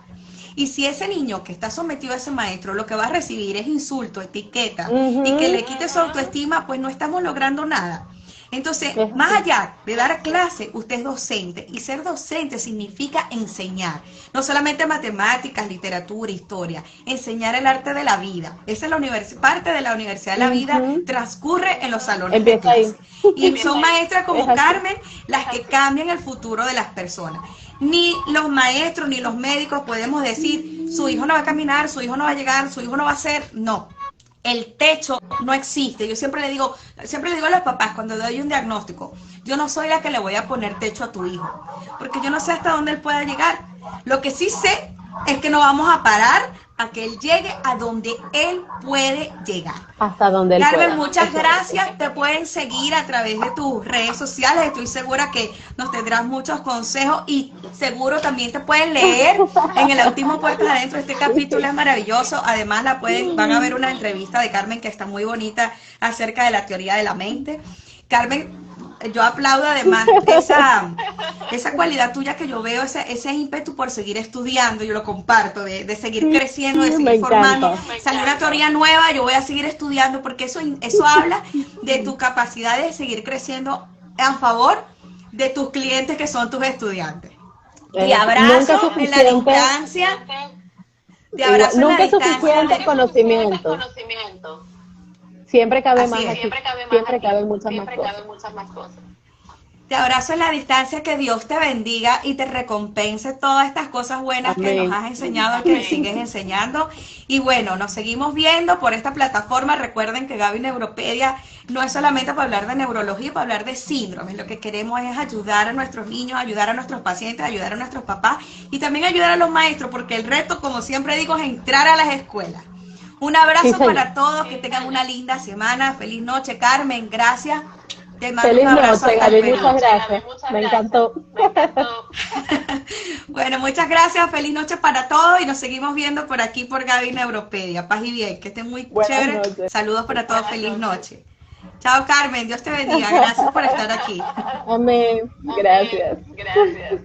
Y si ese niño que está sometido a ese maestro lo que va a recibir es insulto, etiqueta, y que le quite su autoestima, pues no estamos logrando nada. Entonces, más allá de dar clase, usted es docente, y ser docente significa enseñar, no solamente matemáticas, literatura, historia, enseñar el arte de la vida. Esa es parte de la universidad de la vida, transcurre en los salones de clase. Y son maestras como Carmen las que cambian el futuro de las personas. Ni los maestros ni los médicos podemos decir, su hijo no va a caminar, su hijo no va a llegar, su hijo no va a ser, no. El techo no existe. Yo siempre le digo a los papás cuando doy un diagnóstico, yo no soy la que le voy a poner techo a tu hijo, porque yo no sé hasta dónde él pueda llegar. Lo que sí sé es que no vamos a parar a que él llegue a donde él puede llegar. Hasta donde él Carmen, pueda. muchas gracias. Te pueden seguir a través de tus redes sociales. Estoy segura que nos tendrás muchos consejos y seguro también te pueden leer en el último Puertas Adentro. Este capítulo es maravilloso. Además, van a ver una entrevista de Carmen que está muy bonita acerca de la teoría de la mente. Carmen, yo aplaudo además esa cualidad tuya que yo veo, ese ímpetu por seguir estudiando, yo lo comparto, de seguir creciendo, de seguir formando. Salió una teoría nueva, yo voy a seguir estudiando, porque eso habla de tu capacidad de seguir creciendo a favor de tus clientes que son tus estudiantes. Te abrazo en la distancia. Nunca es suficiente conocimiento. Siempre cabe más aquí, siempre caben muchas más cosas. Te abrazo en la distancia, que Dios te bendiga y te recompense todas estas cosas buenas que nos has enseñado, que sigues enseñando. Y bueno, nos seguimos viendo por esta plataforma. Recuerden que Gaby Neuropedia no es solamente para hablar de neurología, para hablar de síndromes. Lo que queremos es ayudar a nuestros niños, ayudar a nuestros pacientes, ayudar a nuestros papás y también ayudar a los maestros, porque el reto, como siempre digo, es entrar a las escuelas. Un abrazo para todos, que tengan una linda semana. Feliz noche, Carmen, gracias. Te mando Feliz un abrazo noche, Gaby, muchas gracias. Me encantó. Bueno, muchas gracias, feliz noche para todos y nos seguimos viendo por aquí por Gaby Neuropedia. Paz y bien, que estén muy chéveres. Saludos para todos, feliz noche. Chao, Carmen. Dios te bendiga. Gracias por estar aquí. Amén. Gracias. Gracias.